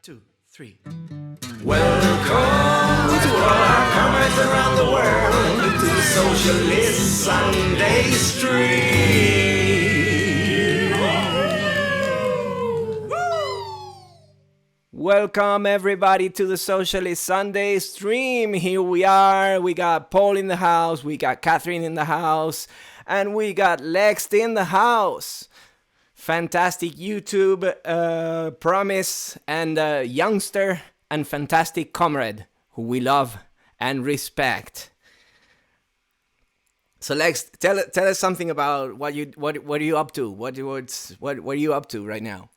2, 3. Welcome to all our comrades around the world to the Socialist Sunday stream. Welcome everybody to the Socialist Sunday stream. Here we are. We got Paul in the house, we got Kathrin in the house, and we got Lexd in the house. Fantastic YouTube promise and youngster and fantastic comrade who we love and respect. So Lex, tell us something about what are you up to? What are you up to right now?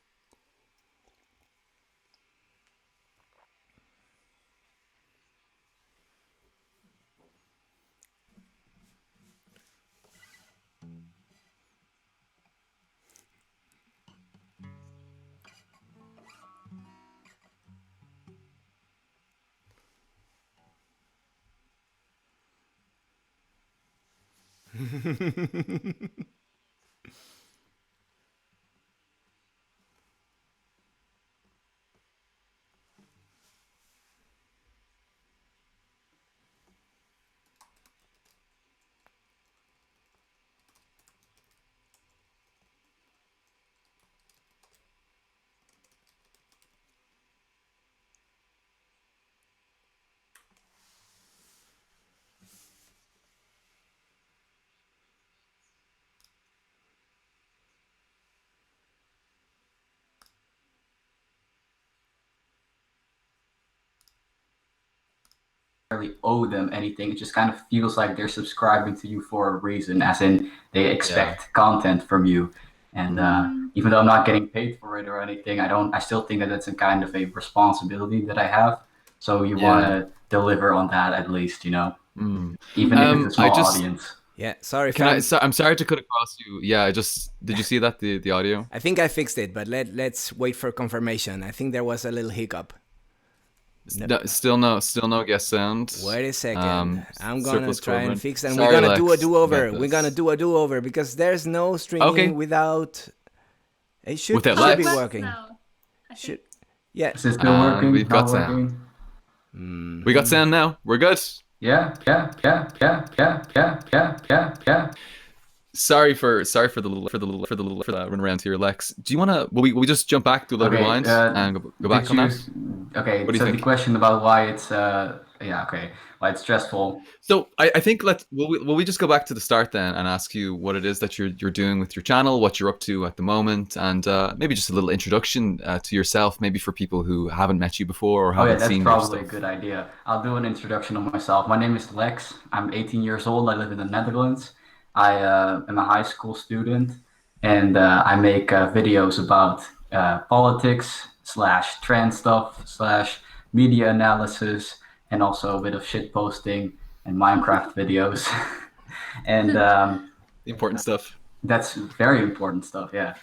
Really owe them anything. It just kind of feels like they're subscribing to you for a reason, as in they expect content from you. And even though I'm not getting paid for it or anything, I still think that that's a kind of a responsibility that I have. So you want to deliver on that at least, you know, even if it's a small audience. Yeah, sorry. I'm sorry to cut across you. Yeah, did you see that, the audio? I think I fixed it, but let's wait for confirmation. I think there was a little hiccup. No, still no guest sound. Wait a second. I'm gonna try and fix it. And Sorry, we're gonna Lex, do a do-over. about We're gonna this. do a do-over because there's no streaming without. It should Without be Lex. working. Should. Yeah. Is it still working? We've got Not sound. working? We got sound now. We're good. Yeah. Sorry for the run around here, Lex. Do you wanna? Will we just jump back to the rewind and go back on that? Okay. What do you So think? the question about why it's why it's stressful. So I think will we just go back to the start then and ask you what it is that you're doing with your channel, what you're up to at the moment, and maybe just a little introduction to yourself, maybe for people who haven't met you before or haven't That's seen your probably a stuff. good idea. I'll do an introduction of myself. My name is Lex. I'm 18 years old. I live in the Netherlands. I am a high school student, and I make videos about politics / trend stuff / media analysis, and also a bit of shit posting and Minecraft videos. And The important stuff. that's very important stuff. Yeah.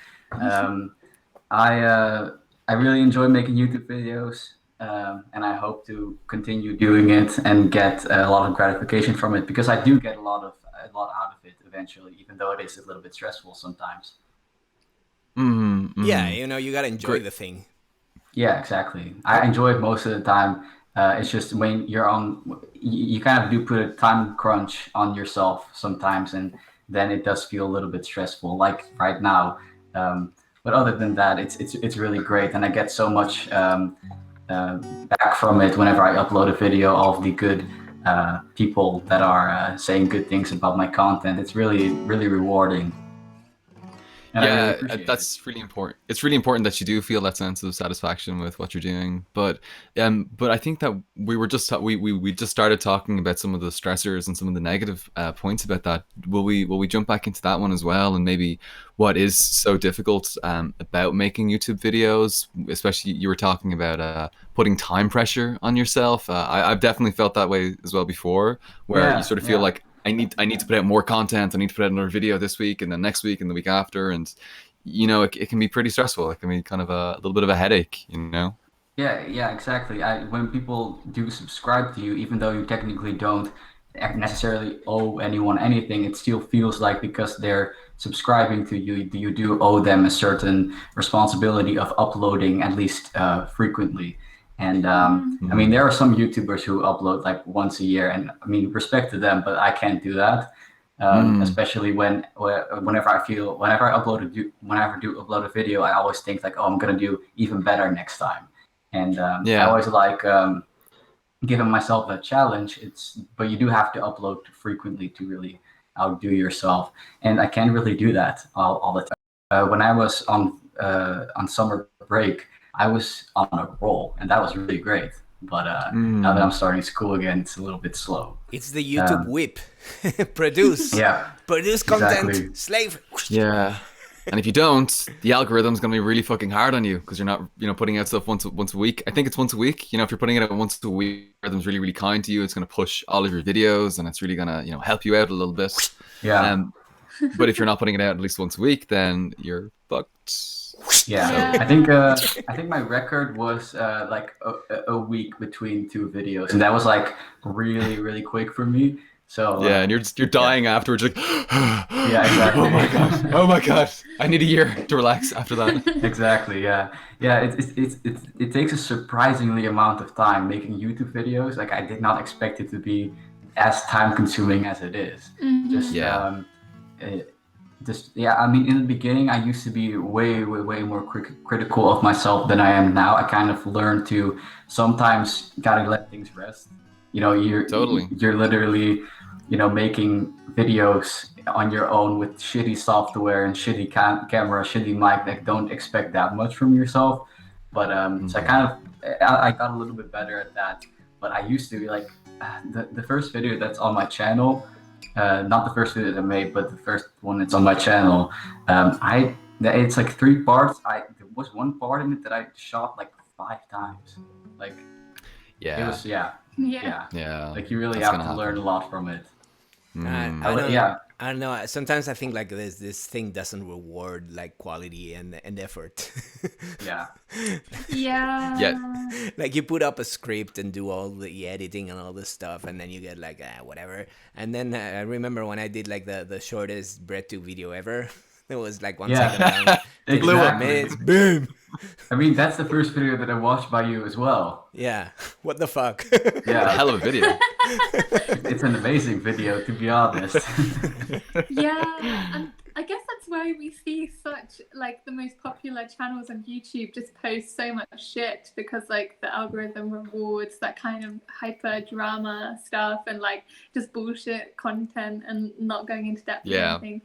I really enjoy making YouTube videos, and I hope to continue doing it and get a lot of gratification from it, because I do get a lot out of it eventually, even though it is a little bit stressful sometimes. Yeah, you gotta enjoy the thing. Yeah, exactly. I enjoy it most of the time. It's just when you're on, you kind of do put a time crunch on yourself sometimes, and then it does feel a little bit stressful, like right now. But other than that, it's really great, and I get so much back from it whenever I upload a video of the good people that are saying good things about my content. It's really, really rewarding. And I really appreciate that's really important. It's really important that you do feel that sense of satisfaction with what you're doing. But I think that we just started talking about some of the stressors and some of the negative points about that. Will we jump back into that one as well, and maybe what is so difficult about making YouTube videos? Especially, you were talking about putting time pressure on yourself. I've definitely felt that way as well before, where you sort of feel like, I need to put out more content. I need to put out another video this week, and then next week, and the week after, and it can be pretty stressful. It can be kind of a little bit of a headache, Yeah, exactly. When people do subscribe to you, even though you technically don't, necessarily owe anyone anything. It still feels like because they're subscribing to you, you do owe them a certain responsibility of uploading at least frequently. And I mean, there are some YouTubers who upload like once a year, and I mean, respect to them, but I can't do that. Especially whenever I do upload a video, I always think like, oh, I'm gonna do even better next time. And I always like giving myself a challenge. But you do have to upload frequently to really outdo yourself, and I can't really do that all the time. When I was on summer break, I was on a roll, and that was really great. But now that I'm starting school again, it's a little bit slow. It's the YouTube whip. Produce content, exactly. slave. Yeah. And if you don't, the algorithm's gonna be really fucking hard on you because you're not, putting out stuff once a week. I think it's once a week. If you're putting it out once a week, the algorithm's really, really kind to you. It's gonna push all of your videos, and it's really gonna, help you out a little bit. Yeah. But if you're not putting it out at least once a week, then you're fucked. Yeah. I think my record was like a week between two videos, and that was like really, really quick for me. So yeah, and you're dying afterwards, like yeah, exactly. Oh my god, I need a year to relax after that. Exactly. Yeah. It takes a surprisingly amount of time making YouTube videos. Like I did not expect it to be as time consuming as it is. I mean, in the beginning, I used to be way more critical of myself than I am now. I kind of learned to sometimes gotta let things rest. You're literally, making videos on your own with shitty software and shitty camera, shitty mic that don't expect that much from yourself. But so I got a little bit better at that. But I used to be like the first video that's on my channel. Not the first video that I made, but the first one that's on my channel. It's like 3 parts. There was one part in it that I shot like 5 times. Like, it was yeah. Like you really have to learn a lot from it. I don't know. Sometimes I think like this thing doesn't reward like quality and effort. Yeah. Like you put up a script and do all the editing and all this stuff, and then you get like whatever. And then I remember when I did like the shortest breadtube video ever. It was like 1 second long. Exactly. Minutes. Boom. I mean, that's the first video that I watched by you as well. Yeah. What the fuck? Yeah. A hell of a video. It's an amazing video, to be honest. Yeah. And I guess that's why we see such like the most popular channels on YouTube just post so much shit, because like the algorithm rewards that kind of hyper drama stuff and like just bullshit content and not going into depth or anything.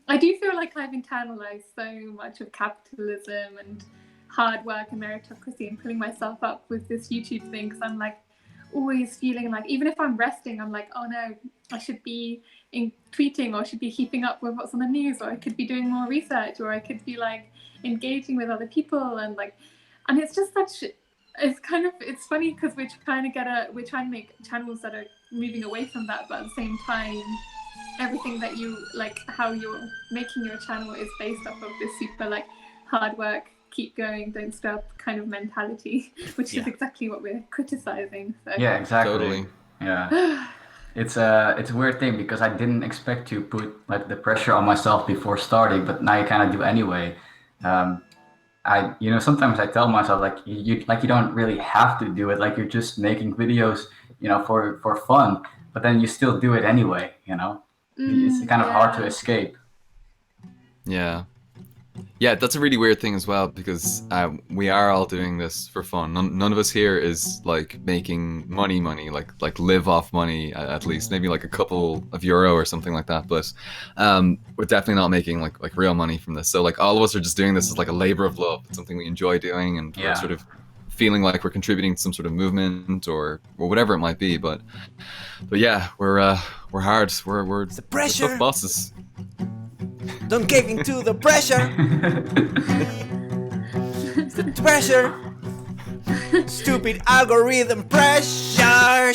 I do feel like I've internalized so much of capitalism and hard work and meritocracy and pulling myself up with this YouTube thing, because I'm like always feeling like even if I'm resting, I'm like, oh no, I should be tweeting, or I should be keeping up with what's on the news, or I could be doing more research, or I could be like engaging with other people, and it's just such, it's funny because we're trying to make channels that are moving away from that, but at the same time everything that you like, how you're making your channel is based off of this super like hard work, keep going, don't stop kind of mentality, which is exactly what we're criticizing. So. Yeah, exactly. Totally. Yeah. It's a weird thing because I didn't expect to put like the pressure on myself before starting, but now you kind of do anyway. Sometimes I tell myself like you don't really have to do it. Like you're just making videos, for fun, but then you still do it anyway. It's kind of hard to escape. Yeah, that's a really weird thing as well, because we are all doing this for fun. None of us here is like making money, like live off money, at least maybe like a couple of euro or something like that. But we're definitely not making like real money from this. So like all of us are just doing this as like a labor of love. It's something we enjoy doing, and we're sort of feeling like we're contributing to some sort of movement or whatever it might be. But yeah, we're hard. We're the pressure. We're tough bosses. Don't give in to the pressure. It's the pressure. Stupid algorithm pressure.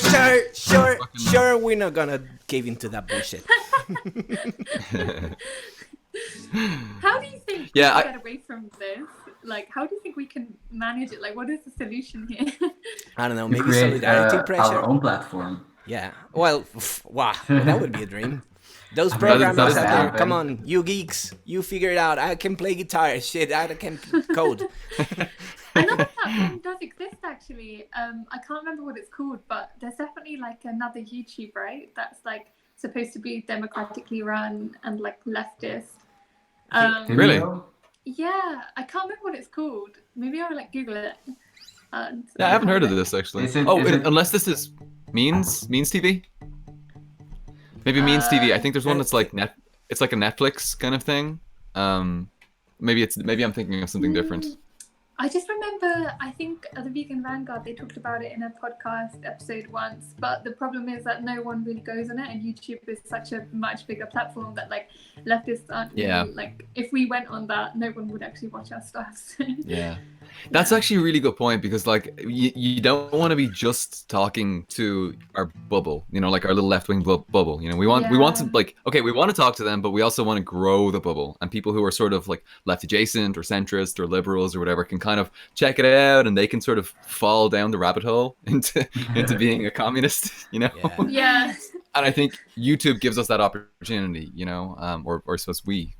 Sure. We're not gonna give into that bullshit. How do you think we can get away from this? Like, how do you think we can manage it? Like, what is the solution here? I don't know. We Maybe create solidarity pressure. our own platform. Yeah. Well, wow, that would be a dream. Those I mean, it programmers doesn't out there, happen. come on, you geeks, you figure it out. I can play guitar, shit, I can code. Another platform does exist actually. I can't remember what it's called, but there's definitely like another YouTube, right? That's like supposed to be democratically run and like leftist. Really? Vimeo? Yeah, I can't remember what it's called. Maybe I'll like Google it. And Yeah, I haven't have heard a of look. this actually. Is it- Oh, is it- unless this is Means TV. Maybe Means TV. I think there's one that's like It's like a Netflix kind of thing. Maybe I'm thinking of something different. I just remember, I think the Vegan Vanguard, they talked about it in a podcast episode once, but the problem is that no one really goes on it, and YouTube is such a much bigger platform that like leftists aren't Yeah. really, like, if we went on that, no one would actually watch our stuff. So. Yeah. That's actually a really good point because like you don't want to be just talking to our bubble, you know, like our little left-wing bubble. You know, we want to like, okay, we want to talk to them, but we also want to grow the bubble, and people who are sort of like left adjacent or centrist or liberals or whatever can kind of check it out, and they can sort of fall down the rabbit hole into being a communist, you know. Yeah. Yeah. And I think YouTube gives us that opportunity, you know, or I suppose we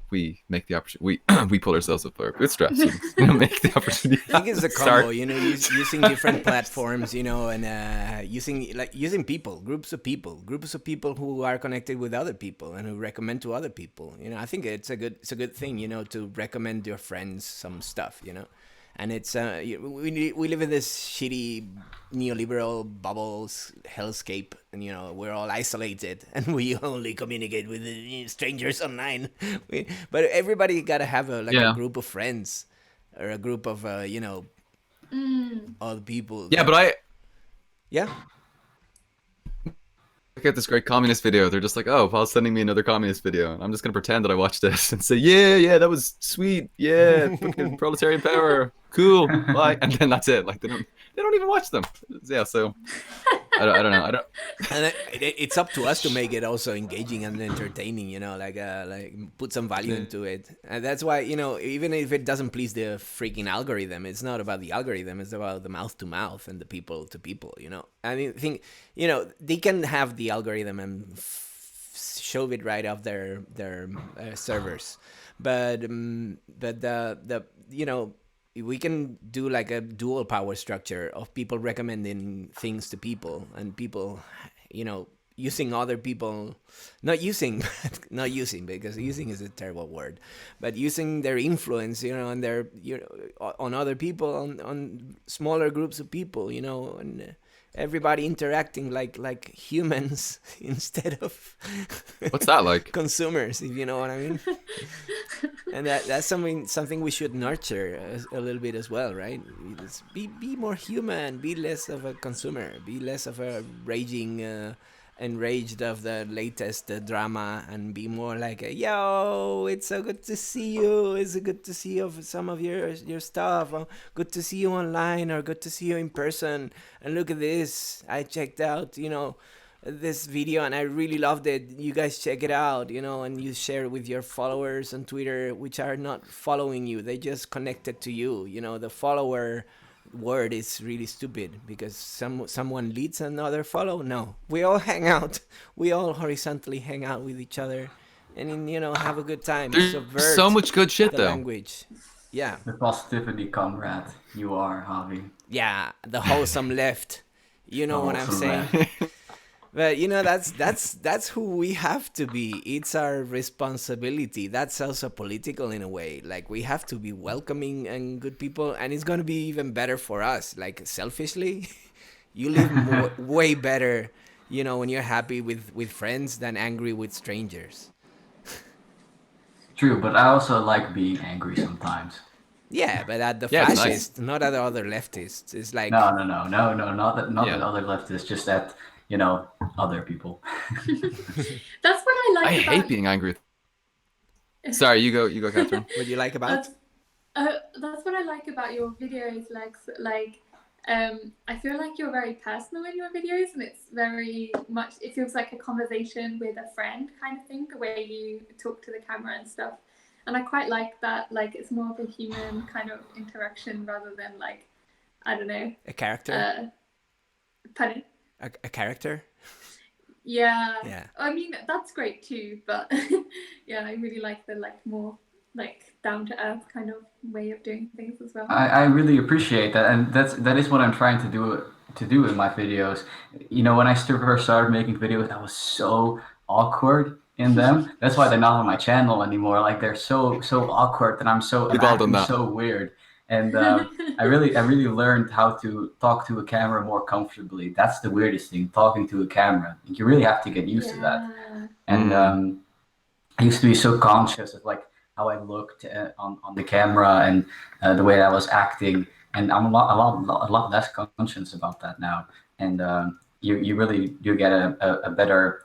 make the opportunity, we pull ourselves up our bootstraps and, you know, make the opportunity. I think it's a combo, Start. you know, using different platforms, you know, and using people, groups of people who are connected with other people and who recommend to other people. You know, I think it's a good thing, you know, to recommend your friends some stuff, you know. And it's we live in this shitty neoliberal bubbles hellscape, and you know we're all isolated, and we only communicate with strangers online. But everybody gotta have a group of friends, or a group of other people. Yeah, but Yeah. look at this great communist video. They're just like, oh, Paul's sending me another communist video, and I'm just gonna pretend that I watched this and say, yeah, that was sweet, yeah, fucking proletarian power, cool, bye, and then that's it. Like they don't even watch them. Yeah, so I don't know. And it's up to us to make it also engaging and entertaining, you know, like put some value into it. And that's why, you know, even if it doesn't please the freaking algorithm, it's not about the algorithm, it's about the mouth to mouth and the people to people, you know. I think, you know, they can have the algorithm and shove it right off their servers, but the you know, we can do like a dual power structure of people recommending things to people, and people, you know, using other people, not using because using is a terrible word, but using their influence, you know, and their, you know, on other people, on smaller groups of people, you know, and everybody interacting like humans instead of What's that like? consumers, if you know what I mean. And that's something we should nurture a little bit as well, right? Just be more human, be less of a consumer, be less of a raging enraged of the latest drama, and be more like, yo, it's so good to see you, it's good to see of some of your stuff, good to see you online, or good to see you in person, and look at this, I checked out, you know, this video and I really loved it, you guys check it out, you know, and you share it with your followers on Twitter, which are not following you, they just connected to you, you know. The follower word is really stupid because someone leads another follow. No, we all hang out, we all horizontally hang out with each other, and you know, have a good time. There's Subvert so much good shit the though. language. Yeah, The positivity comrade you are, Javi. yeah, the wholesome left, you know what I'm Wholesome saying. But you know, that's who we have to be. It's our responsibility. That's also political in a way. Like, we have to be welcoming and good people, and it's gonna be even better for us. Like, selfishly, you live way better, you know, when you're happy with friends than angry with strangers. True, but I also like being angry sometimes. Yeah, but at the Yeah, it's nice. fascists, not at the other leftists. It's like, No, not Yeah. the other leftists, just that, you know, other people. That's what I like I about hate being angry. Sorry, you go, Kathrin. what do you like about? that's what I like about your videos, Lex. Like, I feel like you're very personal in your videos, and it's very much, it feels like a conversation with a friend kind of thing, the way you talk to the camera and stuff. And I quite like that. Like, it's more of a human kind of interaction rather than, like, I don't know. A character? Pardon? A character? Yeah. Yeah. I mean, that's great too, but yeah, I really like the more down to earth kind of way of doing things as well. I really appreciate that, and that is what I'm trying to do in my videos. You know, when I first started making videos, I was so awkward in them. That's why they're not on my channel anymore. Like they're so awkward, and I'm We've all done acting that. so weird. And I really learned how to talk to a camera more comfortably. That's the weirdest thing, talking to a camera. You really have to get used to that. And I used to be so conscious of like how I looked on the camera and the way I was acting, and I'm a lot less conscious about that now. And you really do get a better,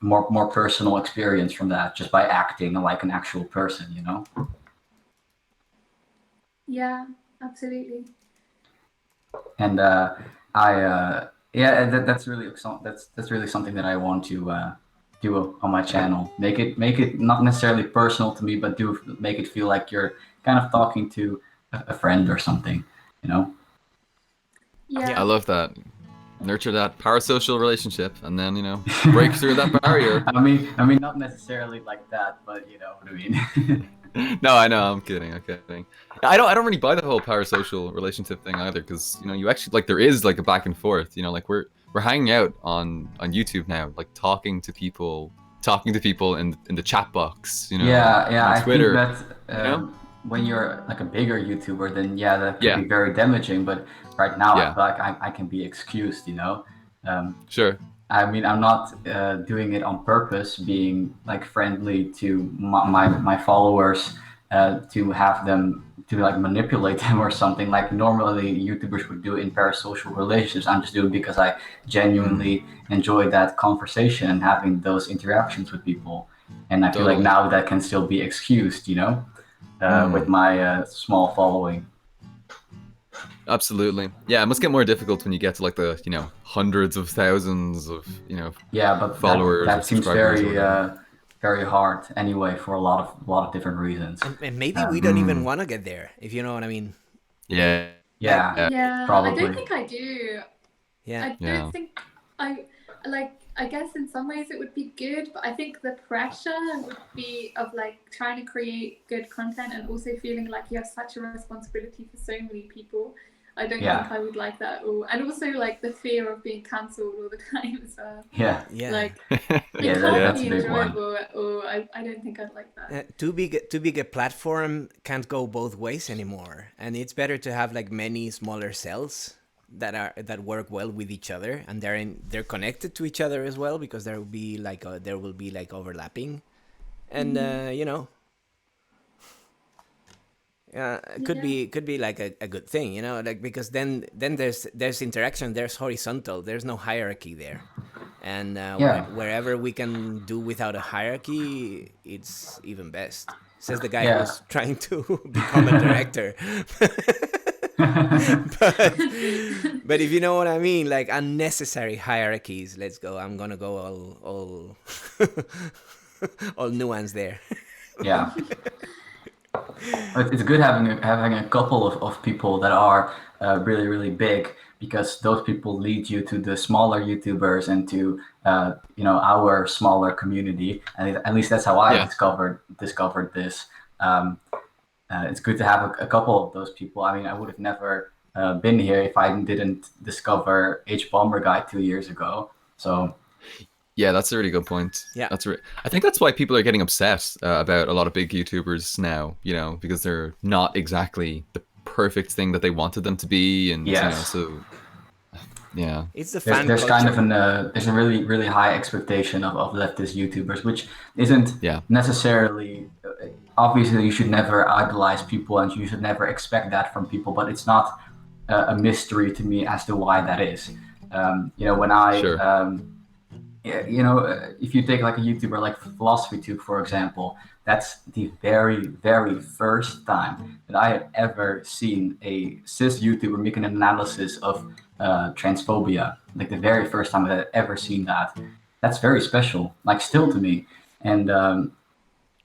more personal experience from that just by acting like an actual person, you know. Yeah, absolutely. And that's really something that I want to do on my channel. Make it not necessarily personal to me, but do make it feel like you're kind of talking to a friend or something, you know. Yeah. I love that. Nurture that parasocial relationship, and then, you know, break through that barrier. I mean, not necessarily like that, but you know what I mean. No, I know. I'm kidding. I don't really buy the whole parasocial relationship thing either, because, you know, you actually, like, there is like a back and forth. You know, like we're hanging out on YouTube now, like talking to people in the chat box. You know, Yeah. on Twitter. I think that you know? when you're like a bigger YouTuber, then that could be very damaging. But right now, I feel like I can be excused. You know. Sure. I mean, I'm not doing it on purpose, being like friendly to my followers, to have them to like manipulate them or something like normally YouTubers would do in parasocial relationships. I'm just doing it because I genuinely enjoy that conversation and having those interactions with people. And I feel like now that can still be excused, you know, with my small following. Absolutely. Yeah, it must get more difficult when you get to like the, you know, hundreds of thousands of, you know, but followers. That seems very hard anyway for a lot of different reasons. And maybe we don't even want to get there, if you know what I mean. Yeah, probably. I don't think I do. Yeah. I don't think I guess in some ways it would be good, but I think the pressure would be of like trying to create good content and also feeling like you have such a responsibility for so many people. I don't think I would like that at all. And also like the fear of being cancelled all the time as well. Yeah. Like that's can't a be big one. enjoyable, or I don't think I'd like that. Too big a platform can't go both ways anymore, and it's better to have like many smaller cells that work well with each other, and they're connected to each other as well, because there will be like overlapping, and you know, could be like a good thing, you know, like, because then there's interaction, there's horizontal, there's no hierarchy there, and wherever we can do without a hierarchy, it's even best. Says the guy who's trying to become a director. but if you know what I mean, like unnecessary hierarchies. Let's go. I'm gonna go all all nuance there. Yeah. It's good having a couple of people that are really big, because those people lead you to the smaller YouTubers and to you know, our smaller community. And at least that's how I discovered this. It's good to have a couple of those people. I mean, I would have never been here if I didn't discover H-Bomber Guy 2 years ago. So yeah, that's a really good point. Yeah, I think that's why people are getting upset about a lot of big YouTubers now, you know, because they're not exactly the perfect thing that they wanted them to be, and you know, so yeah, it's the fan there's culture. kind of there's a really high expectation of leftist YouTubers, which isn't necessarily. Obviously, you should never idolize people, and you should never expect that from people. But it's not a mystery to me as to why that is. You know, when I, you know, if you take like a YouTuber like PhilosophyTube, for example, that's the very first time that I had ever seen a cis YouTuber make an analysis of transphobia. Like the very first time I had ever seen that. That's very special, like still to me. And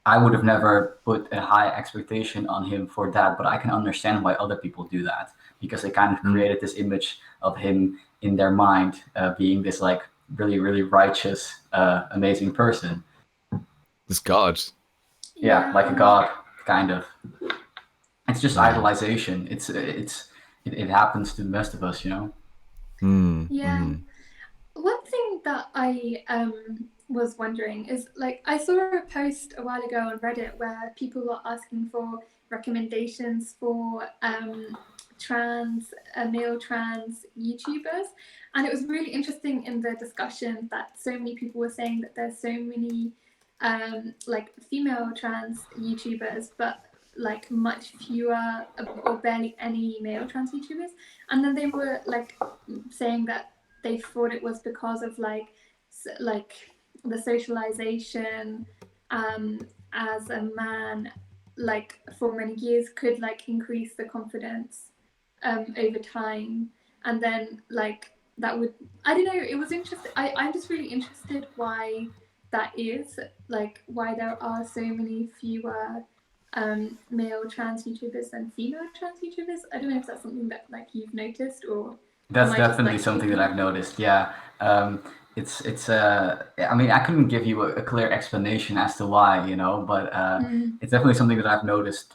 I would have never put a high expectation on him for that, but I can understand why other people do that, because they kind of created this image of him in their mind, being this like really, really righteous, amazing person. This god. Yeah, like a god, kind of. It's just Yeah. idolization. It happens to the best of us, you know. Yeah. One thing that I was wondering is, like, I saw a post a while ago on Reddit where people were asking for recommendations for male trans YouTubers, and it was really interesting in the discussion that so many people were saying that there's so many like female trans YouTubers, but like much fewer or barely any male trans YouTubers, and then they were like saying that they thought it was because of like the socialization as a man, like for many years, could like increase the confidence over time, and then like that would, I don't know, it was interesting. I'm just really interested why that is, like why there are so many fewer male trans YouTubers than female trans YouTubers. I don't know if that's something that like you've noticed, or That's am I just, definitely like, something that I've noticed. Yeah. It's I mean, I couldn't give you a clear explanation as to why, you know, but it's definitely something that I've noticed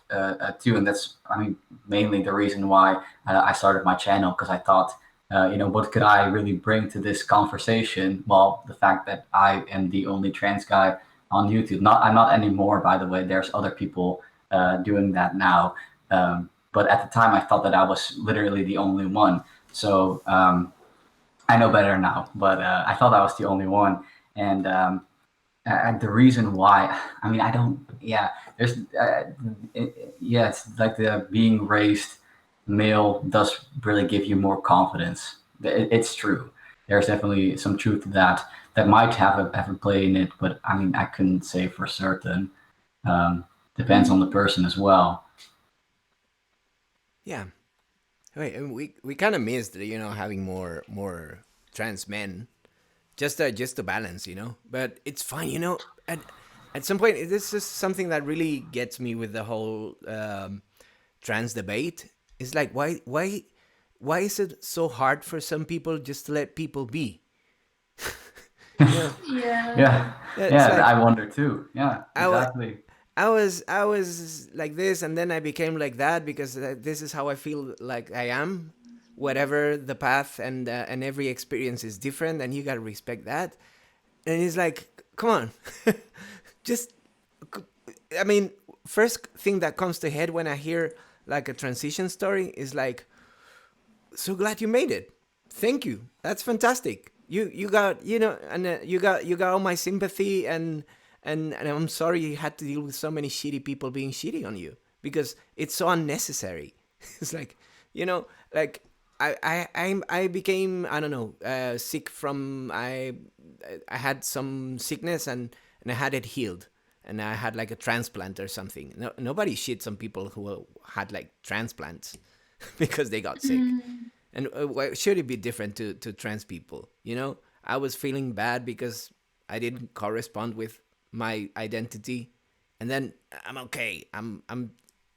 too, and that's, I mean, mainly the reason why I started my channel, because I thought, you know, what could I really bring to this conversation? Well, the fact that I am the only trans guy on YouTube. I'm not anymore, by the way. There's other people doing that now, but at the time, I thought that I was literally the only one. So I know better now, but I thought I was the only one. And the reason why, I mean, I don't, yeah, there's, yeah, it's like the being raised male does really give you more confidence. It's true. There's definitely some truth to that. That might have a play in it, but I mean, I couldn't say for certain. Depends on the person as well. Yeah. Wait, and we kind of missed, having more trans men, just to balance, But it's fine, At some point, this is something that really gets me with the whole trans debate. It's like, why is it so hard for some people just to let people be? Yeah. Yeah, It's yeah, like, I wonder too. Yeah, I wa- exactly. I was like this, and then I became like that because this is how I feel like I am. Whatever the path and every experience is different, and you gotta respect that. And it's like, come on, just. I mean, first thing that comes to head when I hear like a transition story is like, so glad you made it. Thank you. That's fantastic. You got, and you got all my sympathy, and I'm sorry you had to deal with so many shitty people being shitty on you, because it's so unnecessary. It's like, like I became, I don't know, sick from, I had some sickness, and I had it healed, and I had like a transplant or something. No, nobody shits on people who had like transplants because they got sick. And why should it be different to trans people? I was feeling bad because I didn't correspond with my identity, and then I'm okay. I'm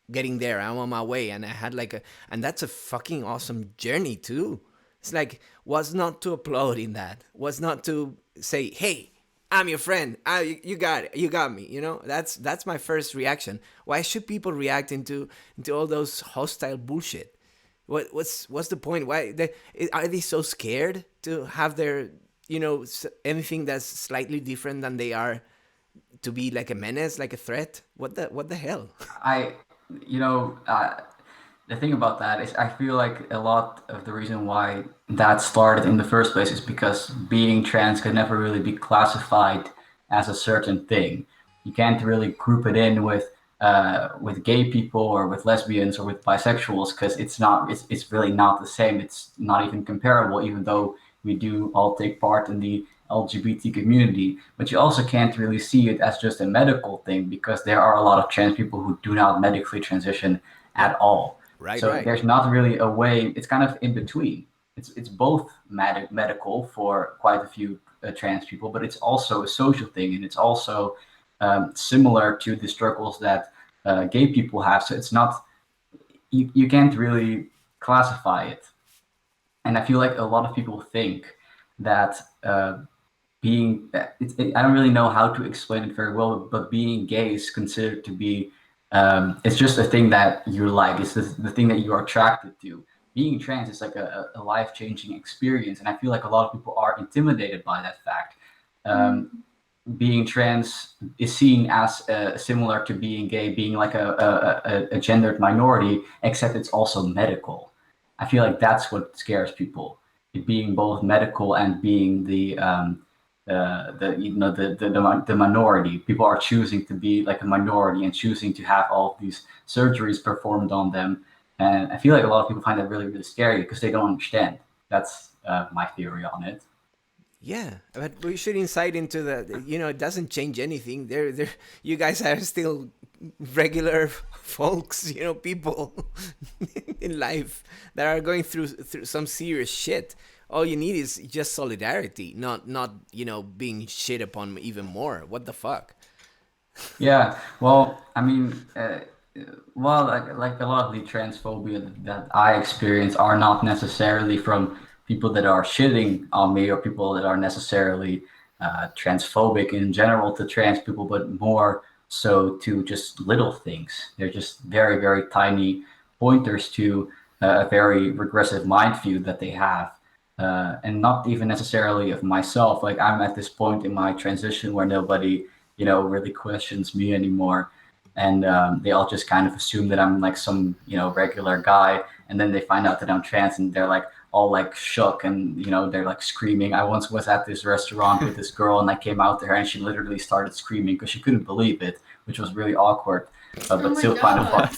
getting there. I'm on my way, and I had like and that's a fucking awesome journey too. It's like, was not to applaud in that. Was not to say, hey, I'm your friend. You got it. You got me. That's my first reaction. Why should people react into all those hostile bullshit? What's the point? Why are they so scared to have their anything that's slightly different than they are to be like a menace, like a threat? What the hell? The thing about that is I feel like a lot of the reason why that started in the first place is because being trans could never really be classified as a certain thing. You can't really group it in with gay people or with lesbians or with bisexuals, because it's really not the same. It's not even comparable, even though we do all take part in the LGBT community. But you also can't really see it as just a medical thing, because there are a lot of trans people who do not medically transition at all. Right. There's not really a way. It's kind of in between. It's both medical for quite a few trans people, but it's also a social thing, and it's also similar to the struggles that gay people have. So it's not, you can't really classify it. And I feel like a lot of people think that being I don't really know how to explain it very well, but being gay is considered to be it's just a thing that you like. It's the thing that you are attracted to. Being trans is like a life-changing experience, and I feel like a lot of people are intimidated by that fact. Being trans is seen as similar to being gay, being like a gendered minority, except it's also medical. I feel like that's what scares people. It being both medical and being the minority. People are choosing to be like a minority and choosing to have all of these surgeries performed on them. And I feel like a lot of people find that really, really scary because they don't understand. That's my theory on it. Yeah, but we should insight into that. You know, it doesn't change anything. You guys are still regular folks. You know, people in life that are going through some serious shit. All you need is just solidarity, not being shit upon even more. What the fuck? Yeah, well, I mean, well, like a lot of the transphobia that I experience are not necessarily from people that are shitting on me or people that are necessarily transphobic in general to trans people, but more so to just little things. They're just very, very tiny pointers to a very regressive mind view that they have. And not even necessarily of myself. Like I'm at this point in my transition where nobody, really questions me anymore, and they all just kind of assume that I'm like some, regular guy, and then they find out that I'm trans, and they're like all like shook, and they're like screaming. I once was at this restaurant with this girl, and I came out to her, and she literally started screaming because she couldn't believe it, which was really awkward, but still kind of fun.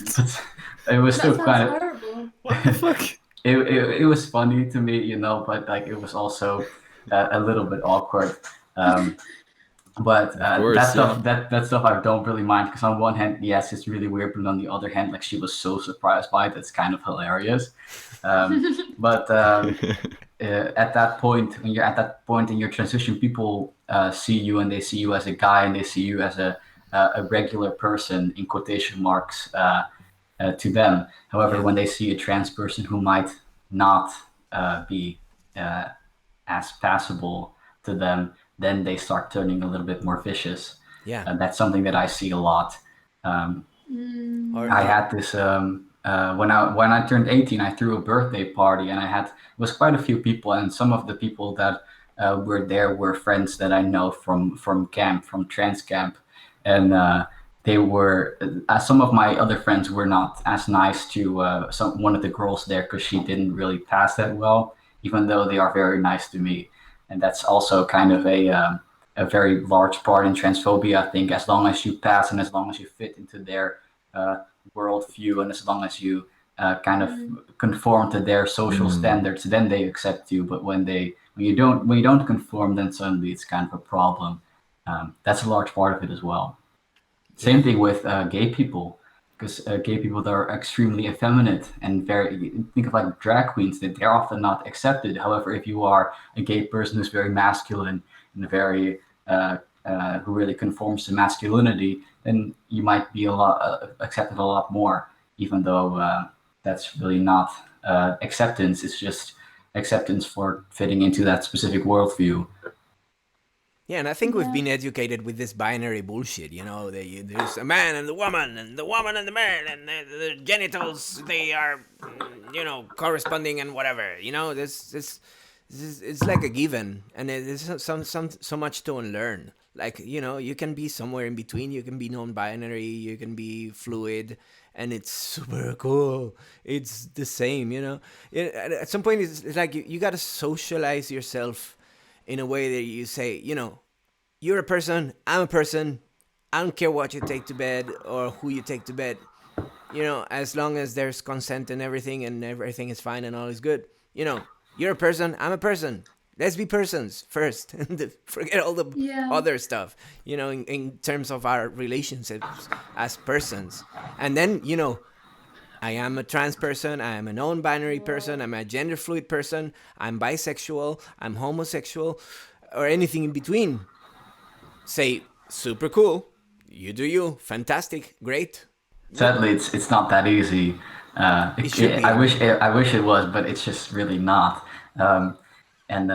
It was still kind of horrible. What the fuck? it was funny to me, but like it was also a little bit awkward. But that stuff I don't really mind because on one hand, yes, it's really weird, but on the other hand, like she was so surprised by it, it's kind of hilarious. But at that point, when you're at that point in your transition, people see you and they see you as a guy and they see you as a regular person in quotation marks to them. However, when they see a trans person who might not be as passable to them, then they start turning a little bit more vicious. Yeah. And that's something that I see a lot. I had this when I turned 18, I threw a birthday party, and it was quite a few people, and some of the people that were there were friends that I know from trans camp, and they were some of my other friends were not as nice to one of the girls there because she didn't really pass that well, even though they are very nice to me. And that's also kind of a very large part in transphobia, I think. As long as you pass and as long as you fit into their worldview, and as long as you kind of conform to their social standards, then they accept you. But when you don't conform, then suddenly it's kind of a problem. That's a large part of it as well. Same thing with gay people, because gay people that are extremely effeminate and think of like drag queens, that they're often not accepted. However, if you are a gay person who's very masculine and very who really conforms to masculinity, then you might be accepted a lot more, even though that's really not acceptance. It's just acceptance for fitting into that specific worldview. Yeah, and I think we've been educated with this binary bullshit. There's a man and the woman and the man, and the genitals, they are, corresponding and whatever. This it's like a given, and there's so much to unlearn. Like, you can be somewhere in between. You can be non-binary. You can be fluid, and it's super cool. It's the same, At some point, it's like you got to socialize yourself in a way that you say, you're a person, I'm a person, I don't care what you take to bed or who you take to bed, as long as there's consent and everything is fine and all is good. You're a person, I'm a person. Let's be persons first and forget all the other stuff, in terms of our relationships as persons. And then, I am a trans person, I am a non-binary person, I'm a gender fluid person, I'm bisexual, I'm homosexual, or anything in between. Say, super cool, you do you, fantastic, great. Sadly, it's not that easy. I wish it was, but it's just really not. And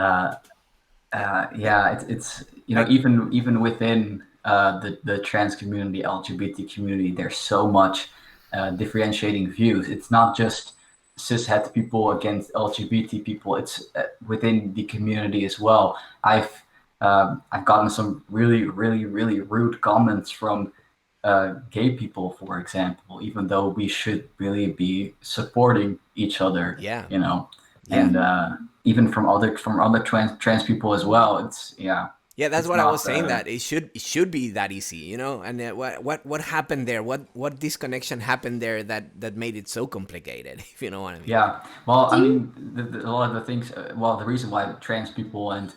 Yeah, it's even within the trans community, LGBT community, there's so much differentiating views. It's not just cishet people against LGBT people. It's within the community as well. I've gotten some really rude comments from gay people, for example, even though we should really be supporting each other, Yeah. and even from other trans people as well. It's Yeah, that's it's what I was not saying. That it should be that easy, And what happened there? What disconnection happened there that made it so complicated? If you know what I mean. Yeah, well, I mean, a lot of the things. The reason why trans people and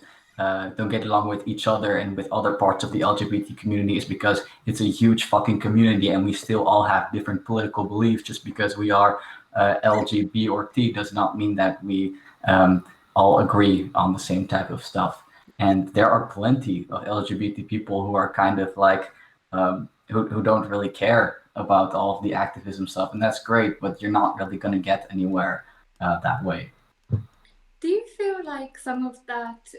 don't get along with each other and with other parts of the LGBT community is because it's a huge fucking community, and we still all have different political beliefs. Just because we are LGBT or T does not mean that we all agree on the same type of stuff. And there are plenty of LGBT people who are kind of like who don't really care about all of the activism stuff, and that's great. But you're not really going to get anywhere that way. Do you feel like some of that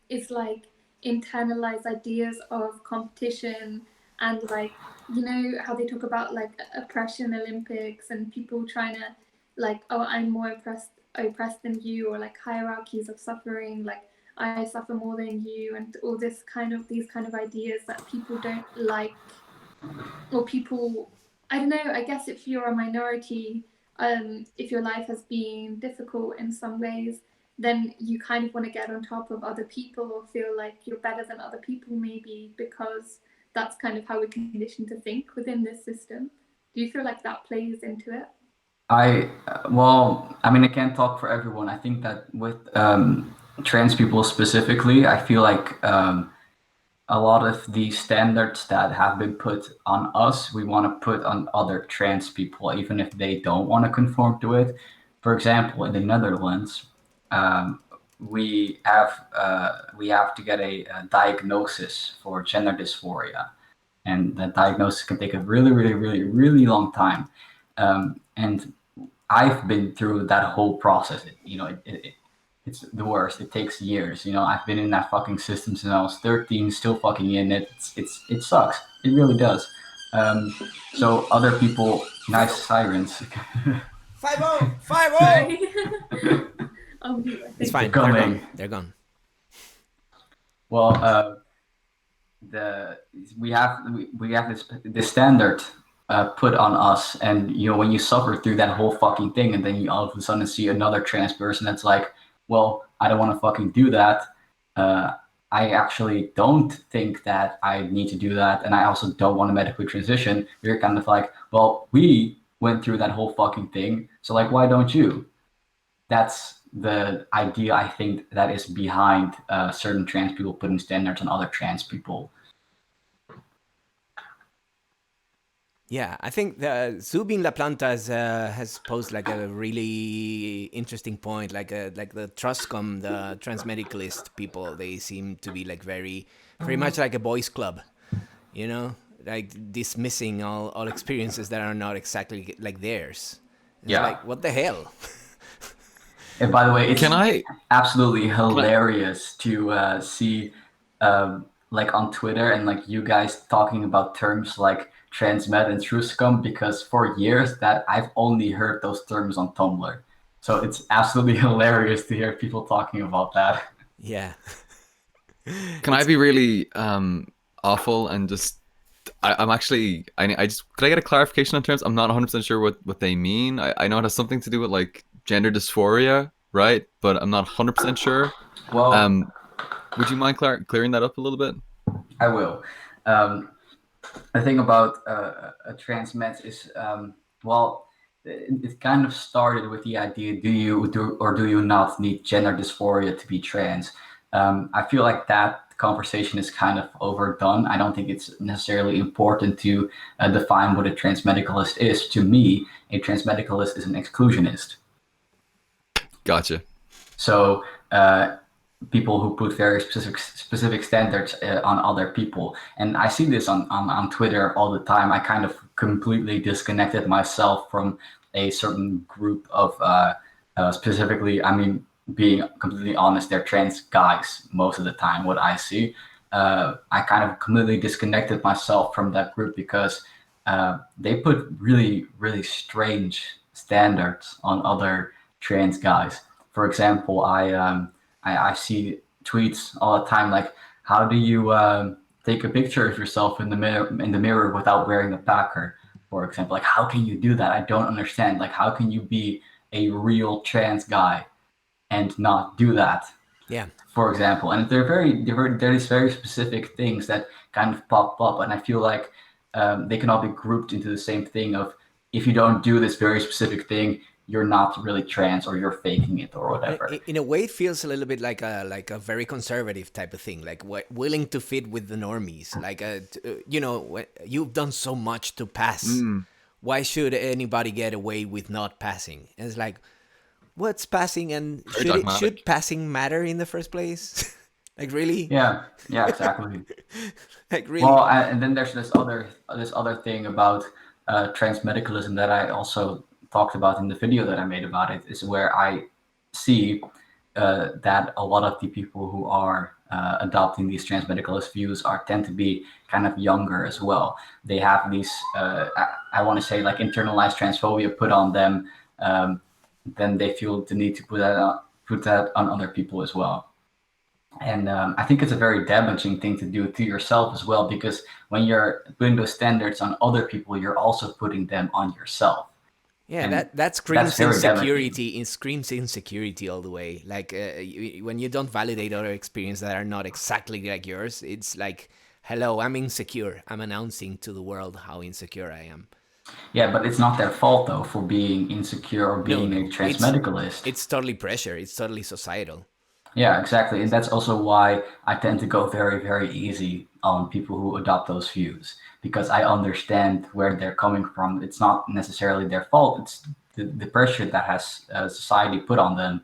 is like internalized ideas of competition and like, how they talk about like oppression Olympics and people trying to like, oh, I'm more oppressed than you, or like hierarchies of suffering, like I suffer more than you, and all these kind of ideas that people don't like, or people, I don't know, I guess if you're a minority, if your life has been difficult in some ways, then you kind of want to get on top of other people or feel like you're better than other people, maybe because that's kind of how we're conditioned to think within this system. Do you feel like that plays into it? Well, I mean, I can't talk for everyone. I think that with trans people specifically, I feel like a lot of the standards that have been put on us, we want to put on other trans people, even if they don't want to conform to it. For example, in the Netherlands, we have to get a diagnosis for gender dysphoria, and that diagnosis can take a really long time. And I've been through that whole process. It's the worst. It takes years. I've been in that fucking system since I was 13, still fucking in it. It sucks. It really does. So other people, nice sirens. 5-0, 5-0. Sorry. It's fine. Coming. They're gone. Well, we have this standard put on us, and when you suffer through that whole fucking thing, and then you all of a sudden see another trans person that's like, well, I don't want to fucking do that. I actually don't think that I need to do that, and I also don't want to medically transition. You're kind of like, well, we went through that whole fucking thing, so like, why don't you? That's the idea, I think, that is behind certain trans people putting standards on other trans people. Yeah, I think the Zubin La Planta has posed like a really interesting point, like the Truscom, the transmedicalist people, they seem to be like very much like a boys' club, like dismissing all experiences that are not exactly like theirs. It's like, what the hell? And by the way, it's absolutely hilarious to see like on Twitter and like you guys talking about terms like transmed and truscom, because for years that I've only heard those terms on Tumblr. So it's absolutely hilarious to hear people talking about that. Yeah. Can I be really awful and just I'm actually I just could I get a clarification on terms? I'm not 100% sure what they mean. I know it has something to do with like gender dysphoria, right? But I'm not 100% sure. Well, would you mind clearing that up a little bit? I will. The thing about a transmed is, well, it kind of started with the idea: do you not need gender dysphoria to be trans? I feel like that conversation is kind of overdone. I don't think it's necessarily important to define what a transmedicalist is. To me, a transmedicalist is an exclusionist. Gotcha. So people who put very specific standards on other people, and I see this on Twitter all the time. I kind of completely disconnected myself from a certain group of specifically, I mean, being completely honest, they're trans guys most of the time. What I see, I kind of completely disconnected myself from that group because they put really, really strange standards on other trans guys. For example, I see tweets all the time like, "How do you take a picture of yourself in the mirror without wearing a packer?" For example, like, how can you do that? I don't understand. Like, how can you be a real trans guy and not do that? Yeah. For example, and there is very specific things that kind of pop up, and I feel like they can all be grouped into the same thing of, if you don't do this very specific thing, you're not really trans, or you're faking it, or whatever. In a way, it feels a little bit like a very conservative type of thing, like willing to fit with the normies. Like, you've done so much to pass. Why should anybody get away with not passing? And it's like, what's passing, and should passing matter in the first place? Like, really? Yeah, exactly. Like, really? Well, and then there's this other thing about trans medicalism that I also talked about in the video that I made about it, is where I see that a lot of the people who are adopting these trans medicalist views tend to be kind of younger as well. They have these, I want to say, like, internalized transphobia put on them. Then they feel the need to put that on other people as well. And I think it's a very damaging thing to do to yourself as well, because when you're putting those standards on other people, you're also putting them on yourself. Yeah, that screams insecurity. It screams insecurity all the way. Like, when you don't validate other experiences that are not exactly like yours, it's like, hello, I'm insecure. I'm announcing to the world how insecure I am. Yeah, but it's not their fault, though, for being insecure or being a trans medicalist. It's totally pressure. It's totally societal. Yeah, exactly. And that's also why I tend to go very, very easy on people who adopt those views, because I understand where they're coming from. It's not necessarily their fault. It's the pressure that has society put on them.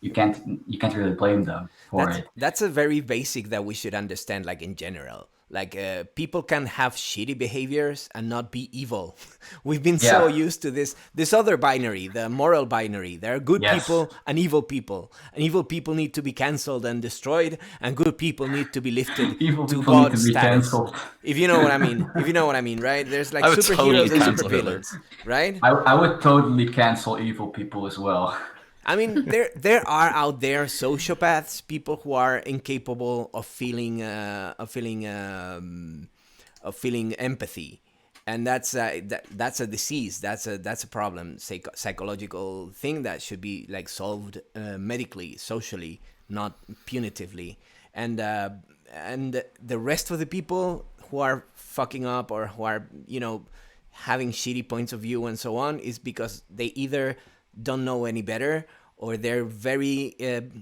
You can't really blame them for it. That's a very basic that we should understand, like, in general. Like, people can have shitty behaviors and not be evil. We've been so used to this other binary, the moral binary. There are good people and evil people. And evil people need to be cancelled and destroyed, and good people need to be lifted to God's status. If you know what I mean. If you know what I mean, right? There's like superheroes and supervillains, right? I would totally cancel evil people as well. I mean, there are out there sociopaths, people who are incapable of feeling empathy, and that's a disease. That's a problem, psychological thing that should be like solved medically, socially, not punitively. And the rest of the people who are fucking up, or who are having shitty points of view and so on, is because they either don't know any better, or they're very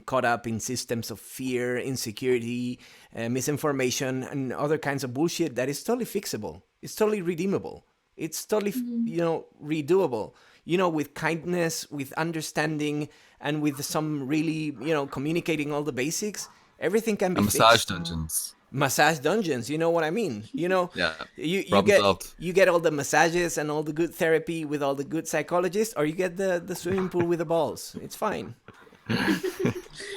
caught up in systems of fear, insecurity, misinformation, and other kinds of bullshit that is totally fixable. It's totally redeemable. It's totally, redoable. With kindness, with understanding, and with some really, communicating all the basics, everything can be fixed. Massage dungeons, you know what I mean? Yeah. You get all the massages and all the good therapy with all the good psychologists, or you get the swimming pool with the balls. It's fine.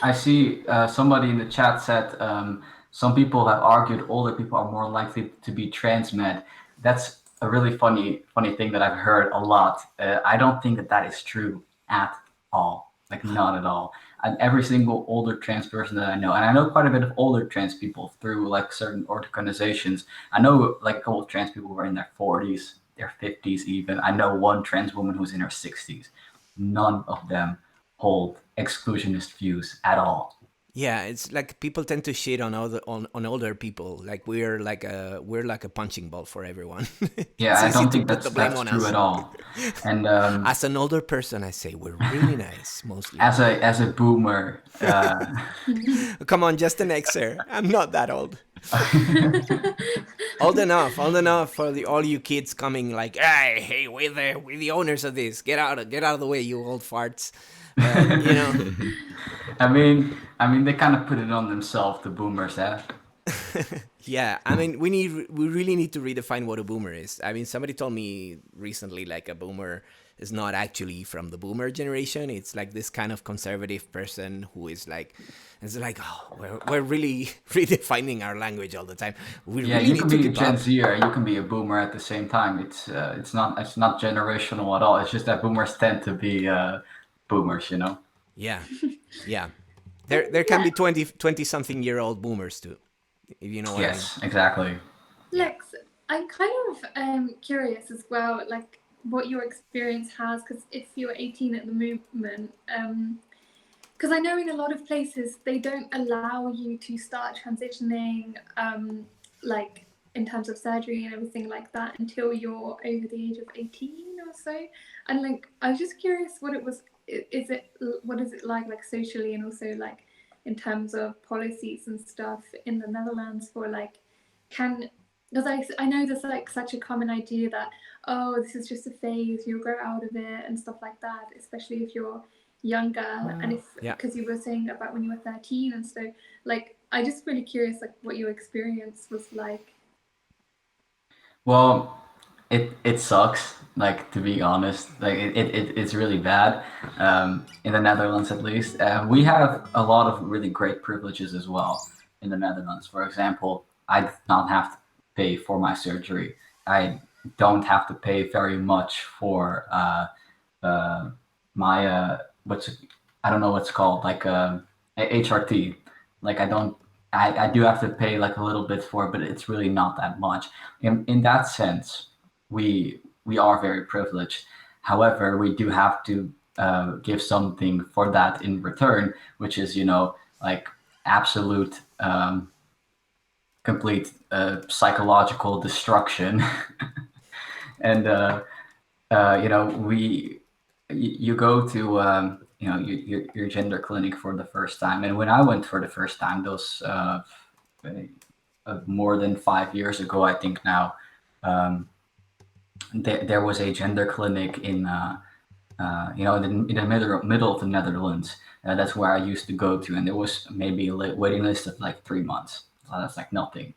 I see somebody in the chat said some people have argued older people are more likely to be trans med. That's a really funny thing that I've heard a lot. I don't think that is true at all. Like, not at all. And every single older trans person that I know, and I know quite a bit of older trans people through like certain organizations. I know like a couple of trans people who are in their 40s, their 50s even. I know one trans woman who's in her 60s. None of them hold exclusionist views at all. Yeah, it's like people tend to shit on older people. Like we're like a punching ball for everyone. Yeah, I don't think that's true at all. And as an older person, I say we're really nice mostly. As a boomer, come on, just an Xer. I'm not that old. Old enough for all you kids coming like, hey, we're the owners of this. Get out of the way, you old farts. I mean, they kind of put it on themselves, the boomers have. Yeah, I mean, we really need to redefine what a boomer is. I mean, somebody told me recently, like, a boomer is not actually from the boomer generation. It's like this kind of conservative person who is like, it's like, oh, we're really redefining our language all the time. We Yeah, really you need can to be a keep Gen up. Z or you can be a boomer at the same time. It's not generational at all. It's just that boomers tend to be boomers, you know. Yeah, yeah. There can Yeah, be 20 something year old boomers too, if you know what I mean. Yes, exactly. Yeah. Lex, I'm kind of curious as well, like what your experience has, because if you're 18 at the moment, because I know in a lot of places they don't allow you to start transitioning, like in terms of surgery and everything like that, until you're over the age of 18 or so. And like, I was just curious what it was. What is it like socially, and also like in terms of policies and stuff in the Netherlands for like, because I know there's like such a common idea that, oh, this is just a phase, you'll grow out of it and stuff like that, especially if you're younger, and if Yeah. because you were saying about when you were 13 and so, like, I just really curious like what your experience was like. Well, it sucks. Like, to be honest, like it's really bad. In the Netherlands, at least, we have a lot of really great privileges as well in the Netherlands. For example, I did not have to pay for my surgery. I don't have to pay very much for my what's I don't know what's called, like HRT. Like I do have to pay like a little bit for it, but it's really not that much. In that sense, we are very privileged. However, we do have to give something for that in return, which is, you know, like absolute complete psychological destruction. And you know, you go to you know, your gender clinic for the first time, and when I went for the first time, those more than 5 years ago, I think now, there was a gender clinic in you know, in the middle of the Netherlands. That's where I used to go to, and there was maybe a waiting list of like 3 months. So that's like nothing.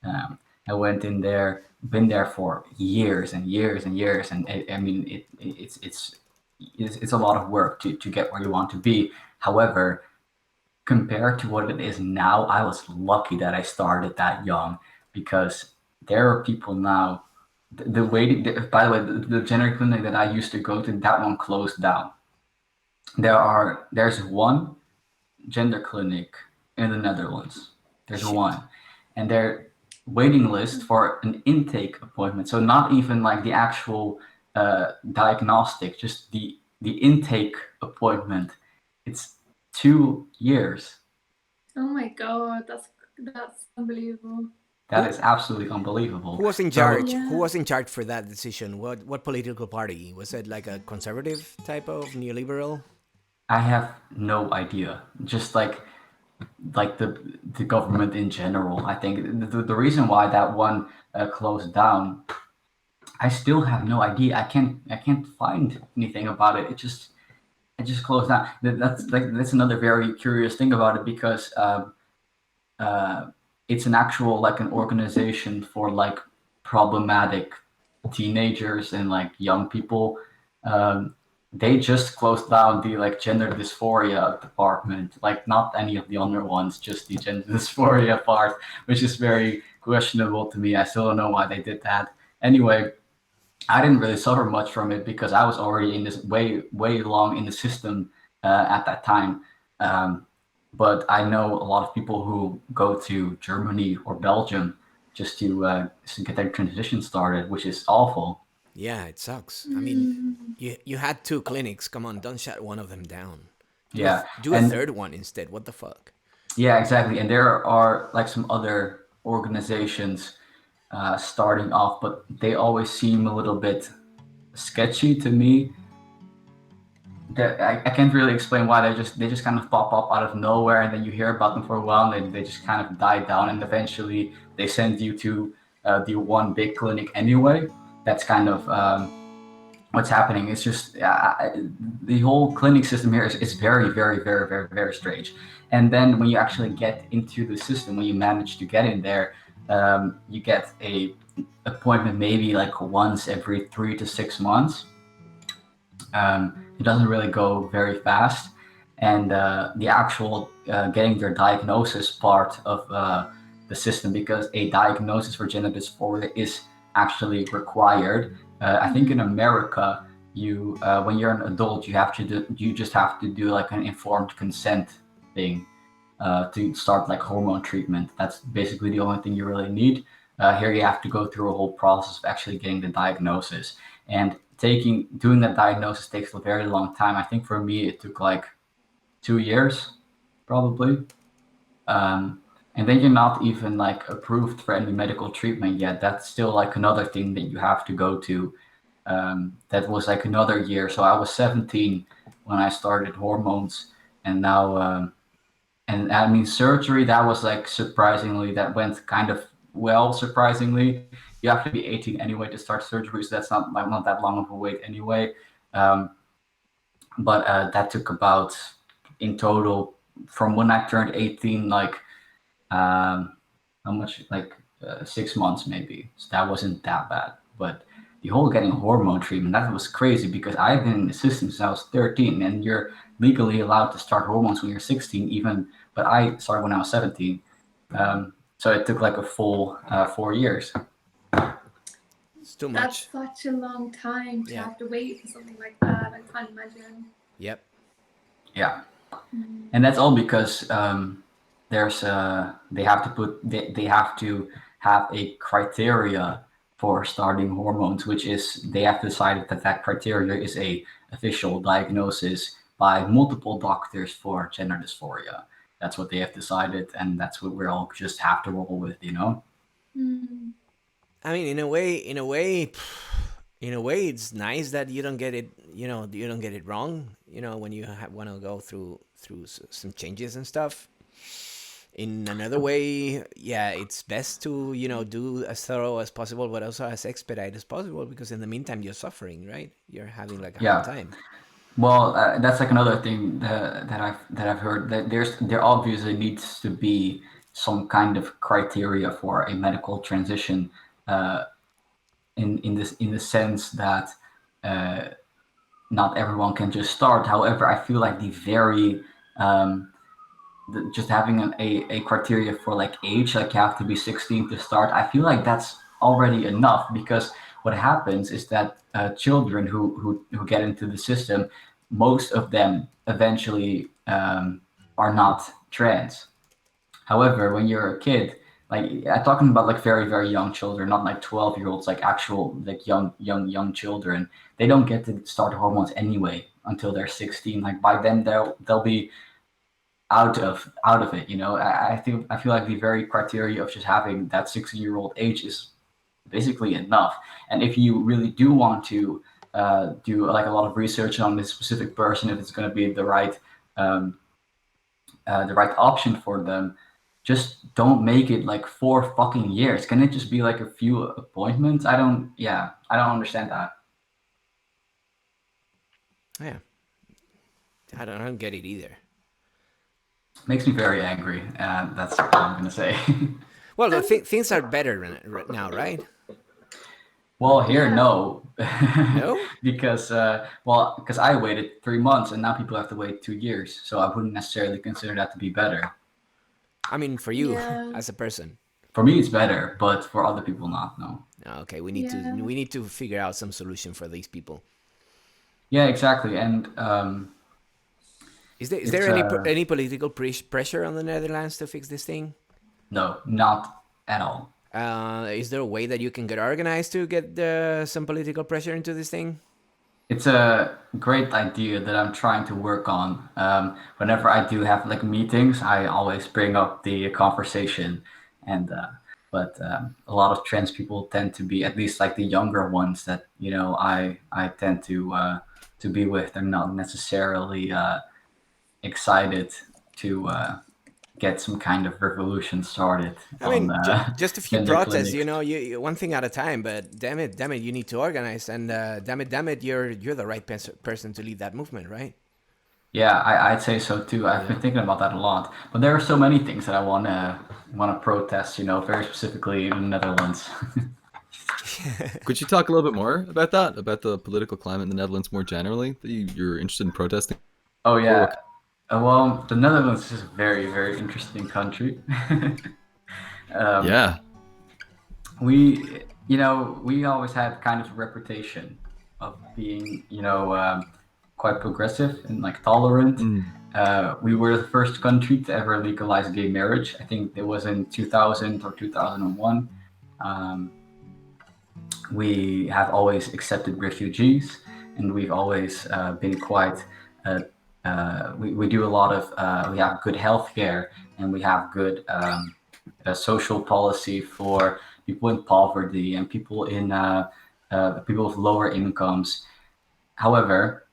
I went in there, been there for years and years and years, and I mean, it's a lot of work to get where you want to be. However, compared to what it is now, I was lucky that I started that young, because there are people now. The waiting. By the way, the gender clinic that I used to go to, that one closed down. There's one gender clinic in the Netherlands. There's Shit. one, and their waiting list for an intake appointment. So not even like the actual diagnostic, just the intake appointment. It's 2 years. Oh my god, that's unbelievable. That Who is absolutely unbelievable. who was in So charge? Yeah. Who was in charge for that decision? What political party? Was it like a conservative type of neoliberal? I have no idea. Just like the government in general. I think the reason why that one closed down, I still have no idea. I can't find anything about it. It just closed down. That's another very curious thing about it, because uh, it's an actual, like, an organization for like problematic teenagers and like young people. Um, they just closed down the like gender dysphoria department, like not any of the other ones, just the gender dysphoria part, which is very questionable to me. I still don't know why they did that. Anyway, I didn't really suffer much from it because I was already in this way long in the system at that time. Um, but I know a lot of people who go to Germany or Belgium just to get their transition started, which is awful. Yeah, it sucks. I mean, you had two clinics. Come on, don't shut one of them down. Yeah, Do a and third one instead. What the fuck? yeah, exactly. And there are like some other organizations starting off, but they always seem a little bit sketchy to me. That I can't really explain why. They just kind of pop up out of nowhere, and then you hear about them for a while, and they just kind of die down, and eventually they send you to the one big clinic anyway. That's kind of what's happening. It's just the whole clinic system here is very, very, very, very, very strange. And then when you actually get into the system, when you manage to get in there, you get a appointment maybe like once every 3 to 6 months. It doesn't really go very fast, and the actual getting their diagnosis part of the system, because a diagnosis for gender dysphoria is actually required. I think in America, you when you're an adult, you just have to do like an informed consent thing to start like hormone treatment. That's basically the only thing you really need. Here you have to go through a whole process of actually getting the diagnosis, and doing that diagnosis takes a very long time. I think for me it took like 2 years, probably. And then you're not even like approved for any medical treatment yet. That's still like another thing that you have to go to. That was like another year. So I was 17 when I started hormones, and now, and I mean, surgery, that was like surprisingly, that went kind of well, surprisingly. You have to be 18 anyway to start surgery, so that's not that long of a wait anyway. Um, but that took about, in total, from when I turned 18, like how much, like 6 months maybe. So that wasn't that bad. But the whole getting hormone treatment, that was crazy, because I've been in the system since I was 13, and you're legally allowed to start hormones when you're 16 even, but I started when I was 17. So it took like a full 4 years. It's too That's much. such a long time to Yeah. have to wait for something like that. I can't imagine. Yep. Yeah. And that's all because there's they have to have a criteria for starting hormones, which is they have decided that that criteria is a official diagnosis by multiple doctors for gender dysphoria. That's what they have decided, and that's what we all just have to roll with, you know? Mm. I mean, in a way, it's nice that you don't get it. You don't get it wrong. When you want to go through some changes and stuff. In another way, yeah, it's best to do as thorough as possible, but also as expedite as possible, because in the meantime you're suffering, right? You're having like a hard Yeah. time. Well, that's like another thing that I've heard, that there obviously needs to be some kind of criteria for a medical transition, uh, in the sense that uh, not everyone can just start. However, I feel like um, just having a criteria for like age, like you have to be 16 to start. I feel like that's already enough, because what happens is that children who get into the system, most of them eventually are not trans. However, when you're a kid, like I'm talking about like very, very young children, not like 12-year-olds, like actual like young children, they don't get to start hormones anyway until they're 16. Like by then they'll be out of it. I feel like the very criteria of just having that 16-year-old age is basically enough. And if you really do want to do like a lot of research on this specific person, if it's going to be um, the right option for them, just don't make it like 4 fucking years. Can it just be like a few appointments? I don't understand that. Yeah, I don't get it either. Makes me very angry. That's all I'm gonna say. Well, things are better now, right? Well, here, Yeah. no, No. because I waited 3 months, and now people have to wait 2 years. So I wouldn't necessarily consider that to be better. I mean, for you Yeah. as a person. For me, it's better, but for other people, not. No. Okay, Yeah. we need to figure out some solution for these people. Yeah, exactly. And Is it's there any political pressure on the Netherlands to fix this thing? no, not at all. Is there a way that you can get organized to get some political pressure into this thing? It's a great idea that I'm trying to work on. Whenever I do have like meetings, I always bring up the conversation, and but a lot of trans people tend to be, at least like the younger ones that I tend to be with. They're not necessarily excited to get some kind of revolution started I on mean, just a few gender protests, clinics. one thing at a time. But damn it, you need to organize, and damn it, you're the right person to lead that movement, right? Yeah, I'd say so too. I've been thinking about that a lot. But there are so many things that I wanna protest. Very specifically in the Netherlands. Could you talk a little bit more about that, about the political climate in the Netherlands more generally that you're interested in protesting? Oh yeah. Well, the Netherlands is a very, very interesting country. um, Yeah. we always had kind of a reputation of being, quite progressive and like tolerant. Mm. We were the first country to ever legalize gay marriage. I think it was in 2000 or 2001. Um, we have always accepted refugees, and we've always been quite. We do a lot of. We have good health care, and we have good social policy for people in poverty and people with lower incomes. However,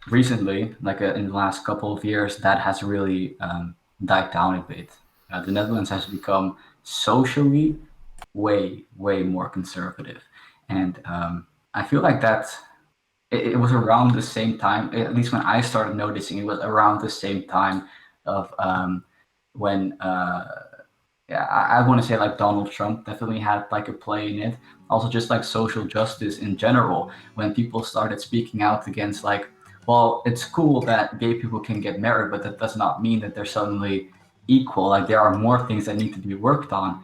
recently, like in the last couple of years, that has really died down a bit. The Netherlands has become socially way, way more conservative, and I feel like it was around the same time. At least when I started noticing, it was around the same time of when. Yeah, I want to say like Donald Trump definitely had like a play in it. Also, just like social justice in general, when people started speaking out against like, well, it's cool that gay people can get married, but that does not mean that they're suddenly equal. Like there are more things that need to be worked on.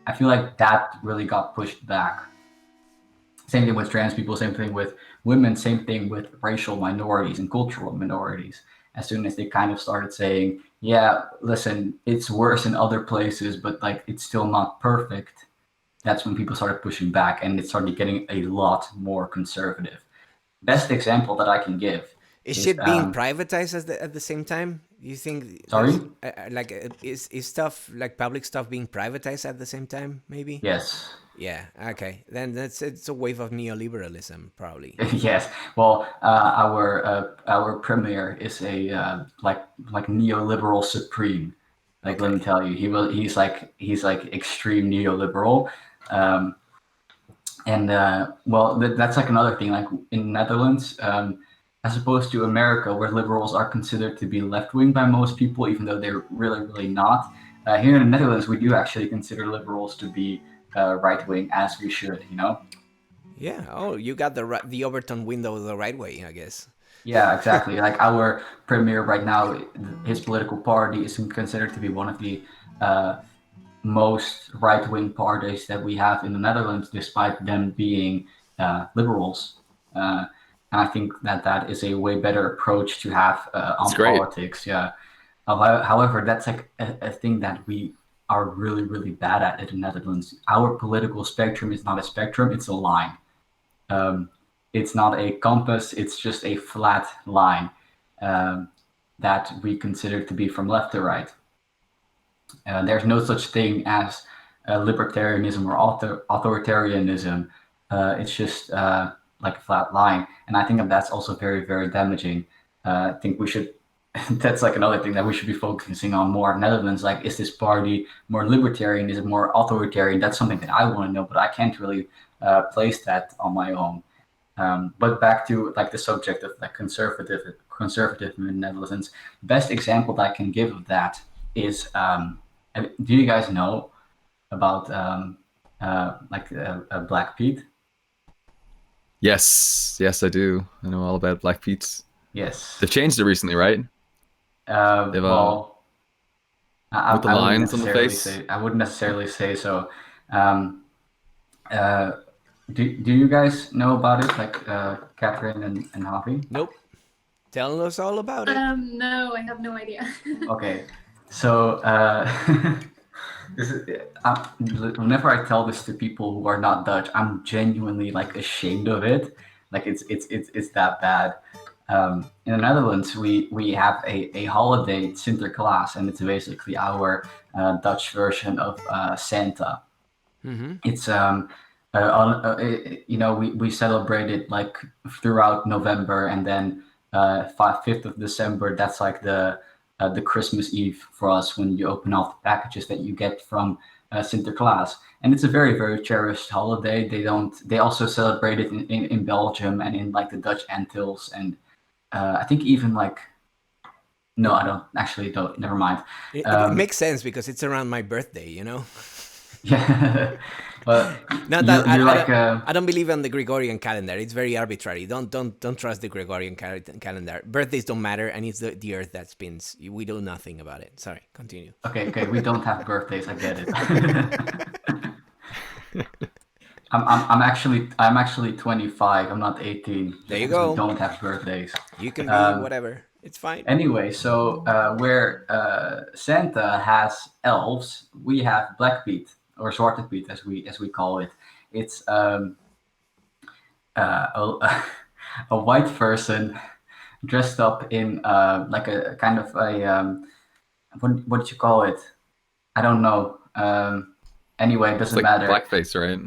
I feel like that really got pushed back. Same thing with trans people, same thing with women, same thing with racial minorities and cultural minorities. As soon as they kind of started saying, yeah, listen, it's worse in other places, but like it's still not perfect, that's when people started pushing back and it started getting a lot more conservative. Best example that I can give Is is, shit being privatized at the same time? You think sorry? there's is stuff like public stuff being privatized at the same time? Maybe. Yes. Yeah. Okay. Then it's a wave of neoliberalism, probably. Yes. Well, our premier is a like neoliberal supreme. Like let me Okay. tell you, he's like extreme neoliberal. Um, and well, that's like another thing. Like in Netherlands, as opposed to America, where liberals are considered to be left wing by most people, even though they're really really not. Here in the Netherlands, we do actually consider liberals to be right wing, as we should. You know. Yeah. Oh, you got the Overton window the right way, I guess. Yeah, exactly. Like our premier right now, his political party is considered to be one of the uh, most right-wing parties that we have in the Netherlands, despite them being liberals. And I think that is a way better approach to have It's on great. politics. Yeah. However, that's like a thing that we are really, really bad at in the Netherlands. Our political spectrum is not a spectrum; it's a line. Um, it's not a compass; it's just a flat line um, that we consider to be from left to right. There's no such thing as libertarianism or authoritarianism. It's just like a flat line, and I think that's also very, very damaging. I think we should. That's like another thing that we should be focusing on more. Netherlands, like, is this party more libertarian? Is it more authoritarian? That's something that I want to know, but I can't really place that on my own. But back to like the subject of like conservative in the Netherlands. Best example that I can give of that is do you guys know about Black Pete? Yes, yes, I do. I know all about Black Pete's. Yes. They've changed it recently, right? They've Well, with the I wouldn't lines on the necessarily face. say so. Um, uh, do you guys know about it, like Kathrin and Javi? Nope. Tell us all about it. No, I have no idea. Okay, so this is, whenever I tell this to people who are not Dutch, I'm genuinely like ashamed of it. Like it's that bad. In the Netherlands, we have a holiday, Sinterklaas, and it's basically our Dutch version of Santa. Mm-hmm. It's we celebrate it like throughout November, and then 5th of December. That's like the Christmas Eve for us, when you open all the packages that you get from Sinterklaas, and it's a very, very cherished holiday. They also celebrate it in Belgium and in like the Dutch Antilles, and I think even like no, I don't actually don't. Never mind. It makes sense because it's around my birthday, you know. Yeah, But Not that you're like I don't believe in the Gregorian calendar. It's very arbitrary. Don't trust the Gregorian calendar. Birthdays don't matter, and it's the Earth that spins. We do nothing about it. Sorry, continue. okay. We don't have birthdays. I get it. I'm actually 25. I'm not 18. There you because go. We don't have birthdays. You can be whatever. It's fine. Anyway, so where Santa has elves, we have Blackbeat or Zwarte Piet as we call it. It's a white person dressed up in like a kind of a what did you call it? I don't know. Anyway, it doesn't It's like matter. blackface, right?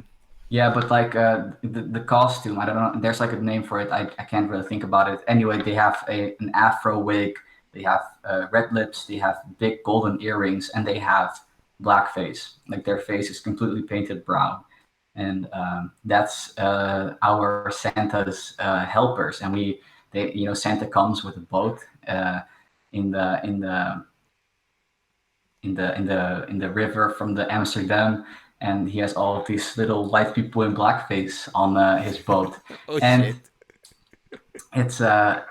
Yeah, but like the costume, I don't know. There's like a name for it. I can't really think about it. Anyway, they have an afro wig. They have red lips. They have big golden earrings, and they have blackface. Like their face is completely painted brown, and that's our Santa's helpers. And Santa comes with a boat in the river from the Amsterdam. And he has all of these little white people in blackface on his boat. Oh, and shit. It's I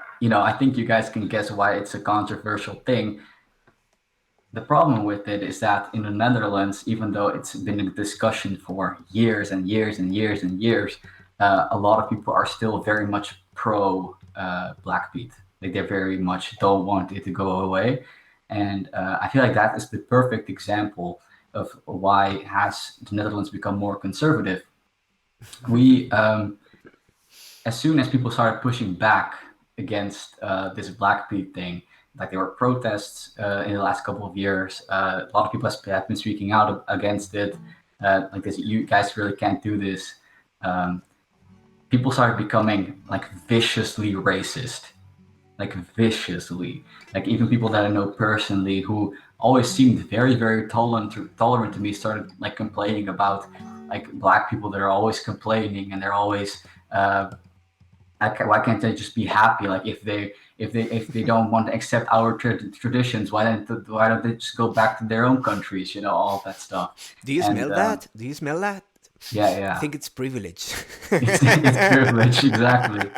think you guys can guess why it's a controversial thing. The problem with it is that in the Netherlands, even though it's been a discussion for years and years and years and years, a lot of people are still very much pro Blackbeat. Like they very much don't want it to go away. And I feel like that is the perfect example of why has the Netherlands become more conservative. We, as soon as people started pushing back against this Blackbeat thing, like there were protests in the last couple of years. A lot of people have been speaking out against it. Like this, you guys really can't do this. People started becoming like viciously racist, like viciously. Like even people that I know personally who always seemed very, very tolerant to me started like complaining about like black people that are always complaining and they're always why can't they just be happy? Like if they don't want to accept our traditions, why don't they just go back to their own countries? All that stuff. Do you smell that? Do you smell that? Yeah. I think it's privilege. it's privilege, exactly.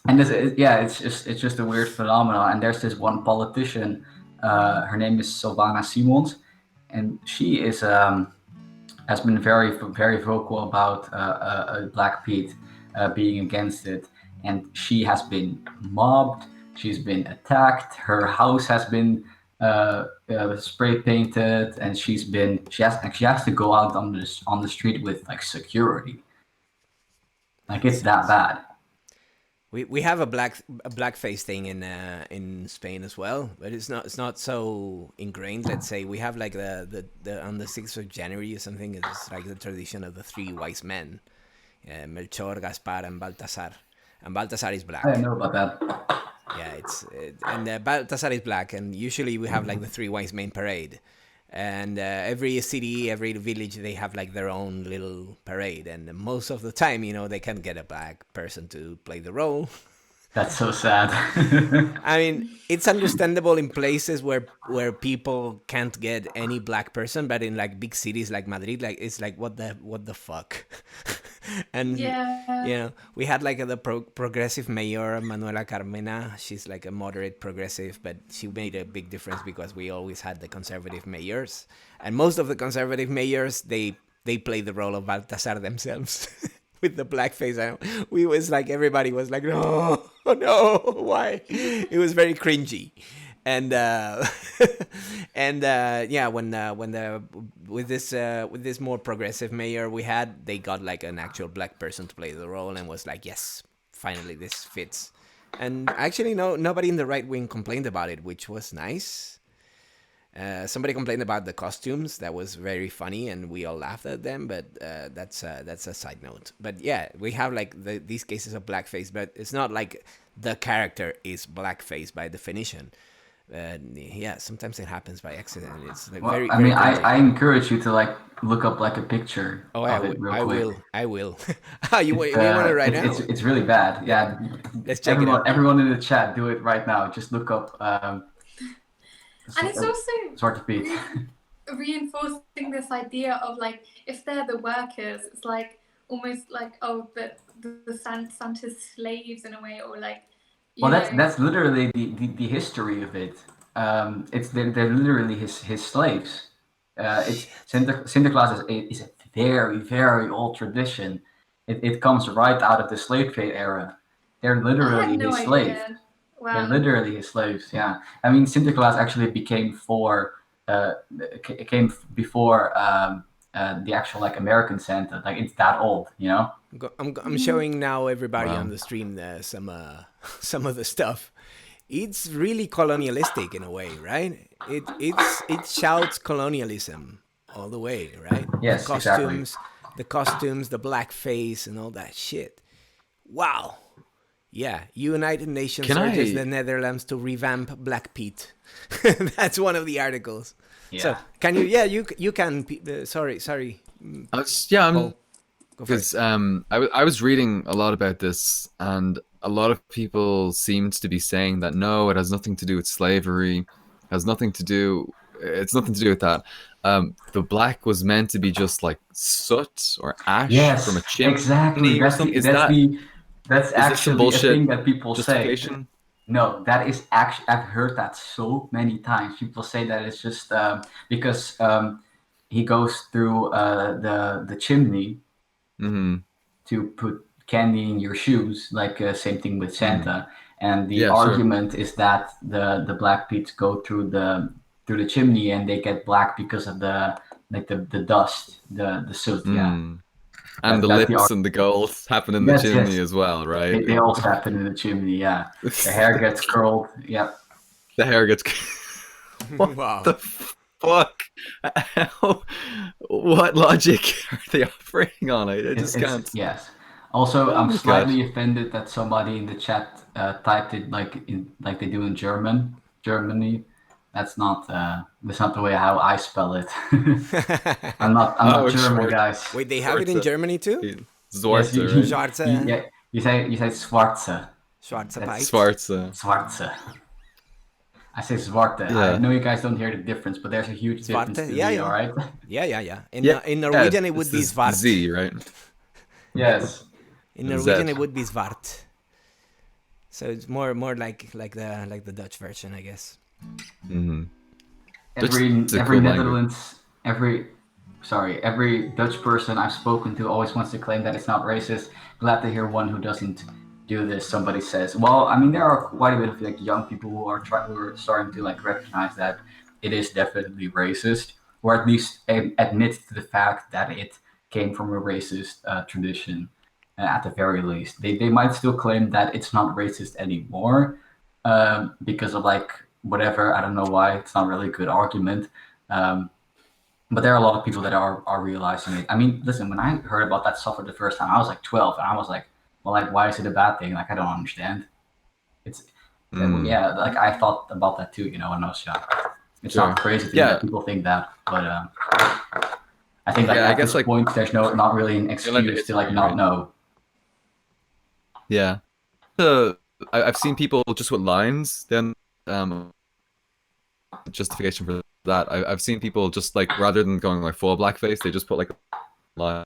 And it's just a weird phenomenon. And there's this one politician. Her name is Sylvana Simons, and she has been very, very vocal about Blackbeat being against it. And she has been mobbed. She's been attacked. Her house has been spray painted, and she has to go out on the street with like security. Like it's that bad. We have a blackface thing in Spain as well, but it's not so ingrained. Let's say we have like the on the 6th of January or something. It's like the tradition of the three wise men, Melchor, Gaspar, and Baltasar. And Baltasar is black. I didn't know about that. Yeah, Baltasar is black, and usually we have like the three wise men parade. And every city, every village, they have like their own little parade. And most of the time, they can get a black person to play the role. That's so sad. I mean, it's understandable in places where people can't get any black person, but in like big cities like Madrid, like it's like what the fuck. And we had like the progressive mayor Manuela Carmena. She's like a moderate progressive, but she made a big difference because we always had the conservative mayors, and most of the conservative mayors they play the role of Baltasar themselves. With the blackface, everybody was like, no, why? It was very cringy, and with this more progressive mayor we had, they got like an actual black person to play the role, and was like, yes, finally this fits. And actually, nobody in the right wing complained about it, which was nice. Somebody complained about the costumes. That was very funny, and we all laughed at them. But that's a side note. But yeah, we have like these cases of blackface, but it's not like the character is blackface by definition. Yeah, sometimes it happens by accident. It's like very. I mean, I encourage you to like look up like a picture. Oh, of it real quick. I will. You want it right now? It's really bad. Yeah. Let's check it out. Everyone in the chat, do it right now. Just look up. And it's also Zwarte Piet. reinforcing this idea of like, if they're the workers, it's like almost like, oh, the Santa's slaves in a way, or like, Well, that's literally the history of it. It's they're literally his slaves. It's Sinterklaas is a very, very old tradition. It comes right out of the slave trade era. They're I had literally no his slaves. idea. They're Wow. literally his slaves. Yeah, I mean Sinterklaas actually came before the actual like American Santa. Like it's that old, you know. I'm showing now everybody Wow. on the stream some some of the stuff. It's really colonialistic in a way, right? It shouts colonialism all the way, right? Yes, exactly. The costumes, the blackface, and all that shit. Wow. Yeah, United Nations Can urges I- the Netherlands to revamp Black Pete. That's one of the articles. Yeah. So can you? Yeah, you can. Sorry. Yeah, Paul, go for it. because I was reading a lot about this, and a lot of people seemed to be saying that no, it has nothing to do with slavery, has nothing to do. It's nothing to do with that. The black was meant to be just like soot or ash Yes, from a chimney exactly. or something. That's Is this some actually a bullshit thing that people say. justification? No, that is actually I've heard that so many times. People say that it's just because he goes through the chimney Hmm. to put candy in your shoes, like same thing with Santa. And the Yeah, sure. argument is that the black peats go through the chimney and they get black because of the dust, the soot. Yeah, And the that's lips and the gold happen in the Yes, chimney yes. as well, right? They also happen in the chimney. Yeah, the hair gets curled. Yep. The hair gets. What Wow. the fuck? What logic are they operating on? I just can't. Yes. Also, Oh I'm my slightly offended that somebody in the chat typed it like they do in Germany. That's not the way how I spell it. I'm not Oh, German, Schwarz- guys. Wait, they have it in Schwarze. Germany too? Yes, Zwarte, right? Schwarze. yeah, you say Schwarze. Schwarze That's Peit. Schwarze. Schwarze. I say Zwarte. Yeah. I know you guys don't hear the difference, but there's a huge difference Zwarte? to Yeah, me, yeah. all right? Yeah. In Yeah, Norwegian, it would it's be this Svart. Z, right? Yes. In Z. Norwegian, it would be Svart. So it's more like the Dutch version, I guess. Mm-hmm. Every It's a every cool Netherlands, every Dutch person I've spoken to always wants to claim that it's not racist. Glad to hear one who doesn't do this. Somebody says, well, I mean, there are quite a bit of like young people who are starting to like recognize that it is definitely racist, or at least admit to the fact that it came from a racist tradition. At the very least, they might still claim that it's not racist anymore because of like whatever. I don't know why. It's not really a good argument. But there are a lot of people that are realizing it. I mean, listen, when I heard about that stuff for the first time, I was like 12, and I was like, well, like, why is it a bad thing? Like, I don't understand. It's yeah, like I thought about that too, you know, when I was young. It's Sure. not crazy to me Yeah. that people think that, but I think like Yeah, I at guess, this like- point, there's not really an excuse it's to like right, not right. know. Yeah. I've seen people just with lines, then justification for that. I've seen people just like, rather than going like full blackface, they just put like a line.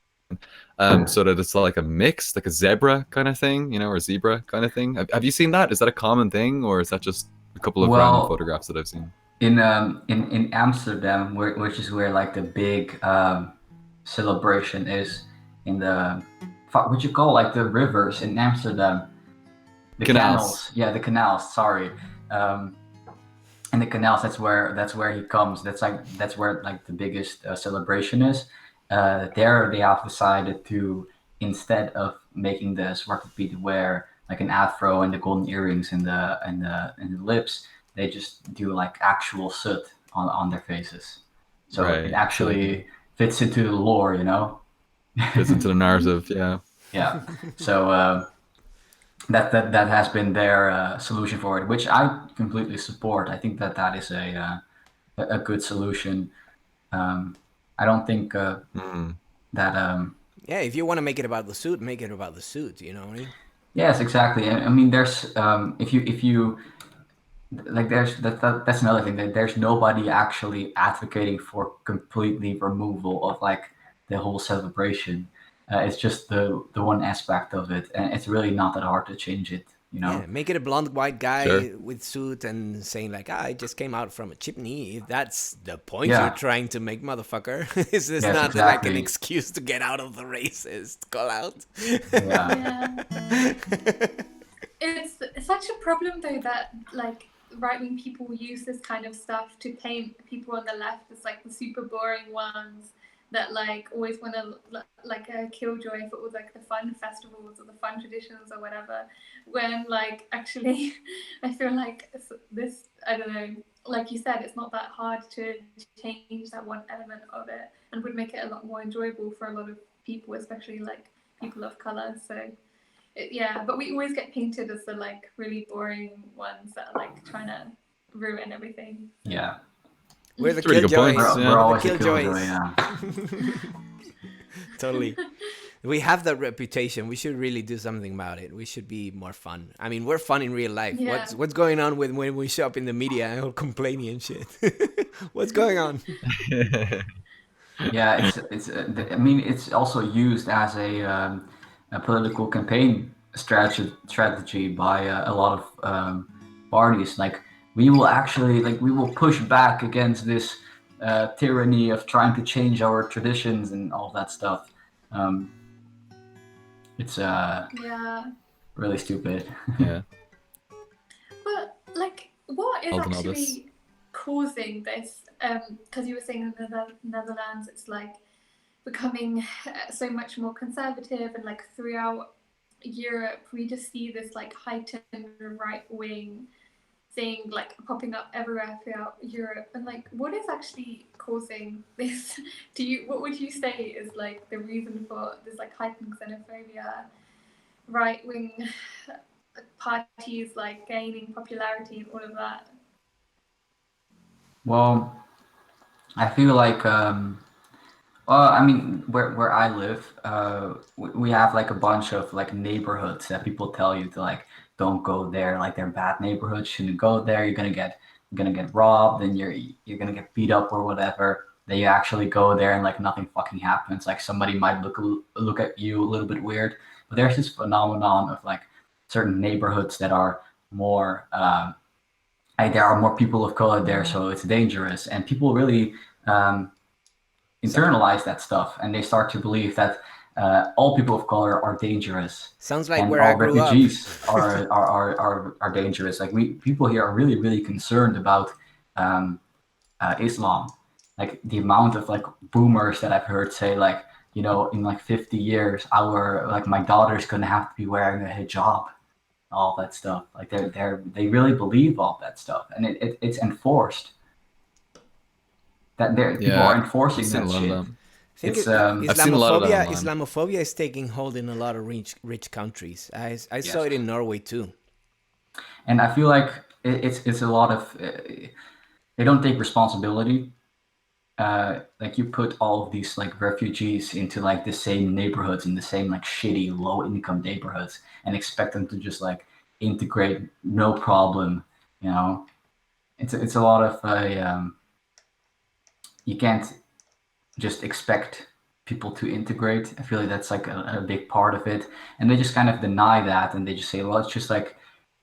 So that it's like a mix, like a zebra kind of thing, you know, or a zebra kind of thing. Have you seen that? Is that a common thing, or is that just a couple of random Well, photographs that I've seen? in Amsterdam, which is where like the big celebration is, in the what you call like the rivers in Amsterdam, the Canals. Yeah, the canals. Sorry, in the canals. That's where he comes. That's where like the biggest celebration is. There they have decided to, instead of making the Zwarte Piet wear like an afro and the golden earrings and the lips, they just do like actual soot on their faces. So Right, it actually fits into the lore, you know. Fits into the narrative, yeah. Yeah. So that has been their solution for it, which I completely support. I think that is a good solution. I don't think that Yeah, if you want to make it about the suit, make it about the suit. You know what I mean? yes, exactly. I mean, there's if you like that's another thing, that there's nobody actually advocating for completely removal of like the whole celebration. It's just the one aspect of it, and it's really not that hard to change it, you Yeah, know. make it a blonde white Sure. guy with suit and saying like, "I just came out from a chimney." If that's the point you're Yeah. trying to make, motherfucker, is this Yes, not like an exactly. excuse to get out of the racist call out? Yeah. Yeah. It's such a problem though that like right-wing people use this kind of stuff to paint people on the left as like the super boring ones that like always want to like a killjoy for all like the fun festivals or the fun traditions or whatever, when like actually I feel like this, I don't know, like you said, it's not that hard to change that one element of it, and would make it a lot more enjoyable for a lot of people, especially like people of color. So yeah, but we always get painted as the like really boring ones that are like trying to ruin everything. Yeah. We're the That's a really good point, killjoys. yeah. We're We're always the a killjoy, killjoys. yeah. Totally. We have that reputation. We should really do something about it. We should be more fun. I mean, we're fun in real life. Yeah. What's going on with when we show up in the media and all complaining and shit? What's going on? Yeah, it's I mean, it's also used as a political campaign strategy by a lot of parties. Like we will push back against this tyranny of trying to change our traditions and all that stuff. Um, it's Yeah, really stupid. Yeah. but like, what is All the novice. actually causing this? Because you were saying in the Netherlands, it's like becoming so much more conservative, and like throughout Europe, we just see this like heightened right wing thing like popping up everywhere throughout Europe. And like, what is actually causing this? What would you say is like the reason for this like heightened xenophobia, right wing parties like gaining popularity and all of that? Well, I feel like well, I mean, where I live, we have like a bunch of like neighborhoods that people tell you to like don't go there, like they're bad neighborhoods, shouldn't go there. You're gonna get robbed, and you're gonna get beat up or whatever. Then you actually go there and like nothing fucking happens. Like somebody might look at you a little bit weird, but there's this phenomenon of like certain neighborhoods that are more like there are more people of color there, so it's dangerous, and people really um, internalize that stuff, and they start to believe that all people of color are dangerous, Sounds like and where I all grew up. refugees are dangerous. Like people here are really really concerned about um, Islam. Like the amount of like boomers that I've heard say like, in like 50 years, my daughter's gonna have to be wearing a hijab, all that stuff. Like they really believe all that stuff, and it's enforced. That people are Yeah, I've enforcing seen a that lot of shit. them. I think It's I've seen a lot of that Islamophobia online. Islamophobia is taking hold in a lot of rich countries. I saw Yes. it in Norway too. And I feel like it's a lot of they don't take responsibility. Like you put all of these like refugees into like the same neighborhoods, in the same like shitty low income neighborhoods, and expect them to just like integrate no problem. You know, it's a lot of you can't just expect people to integrate. I feel like that's like a big part of it, and they just kind of deny that, and they just say, well, it's just like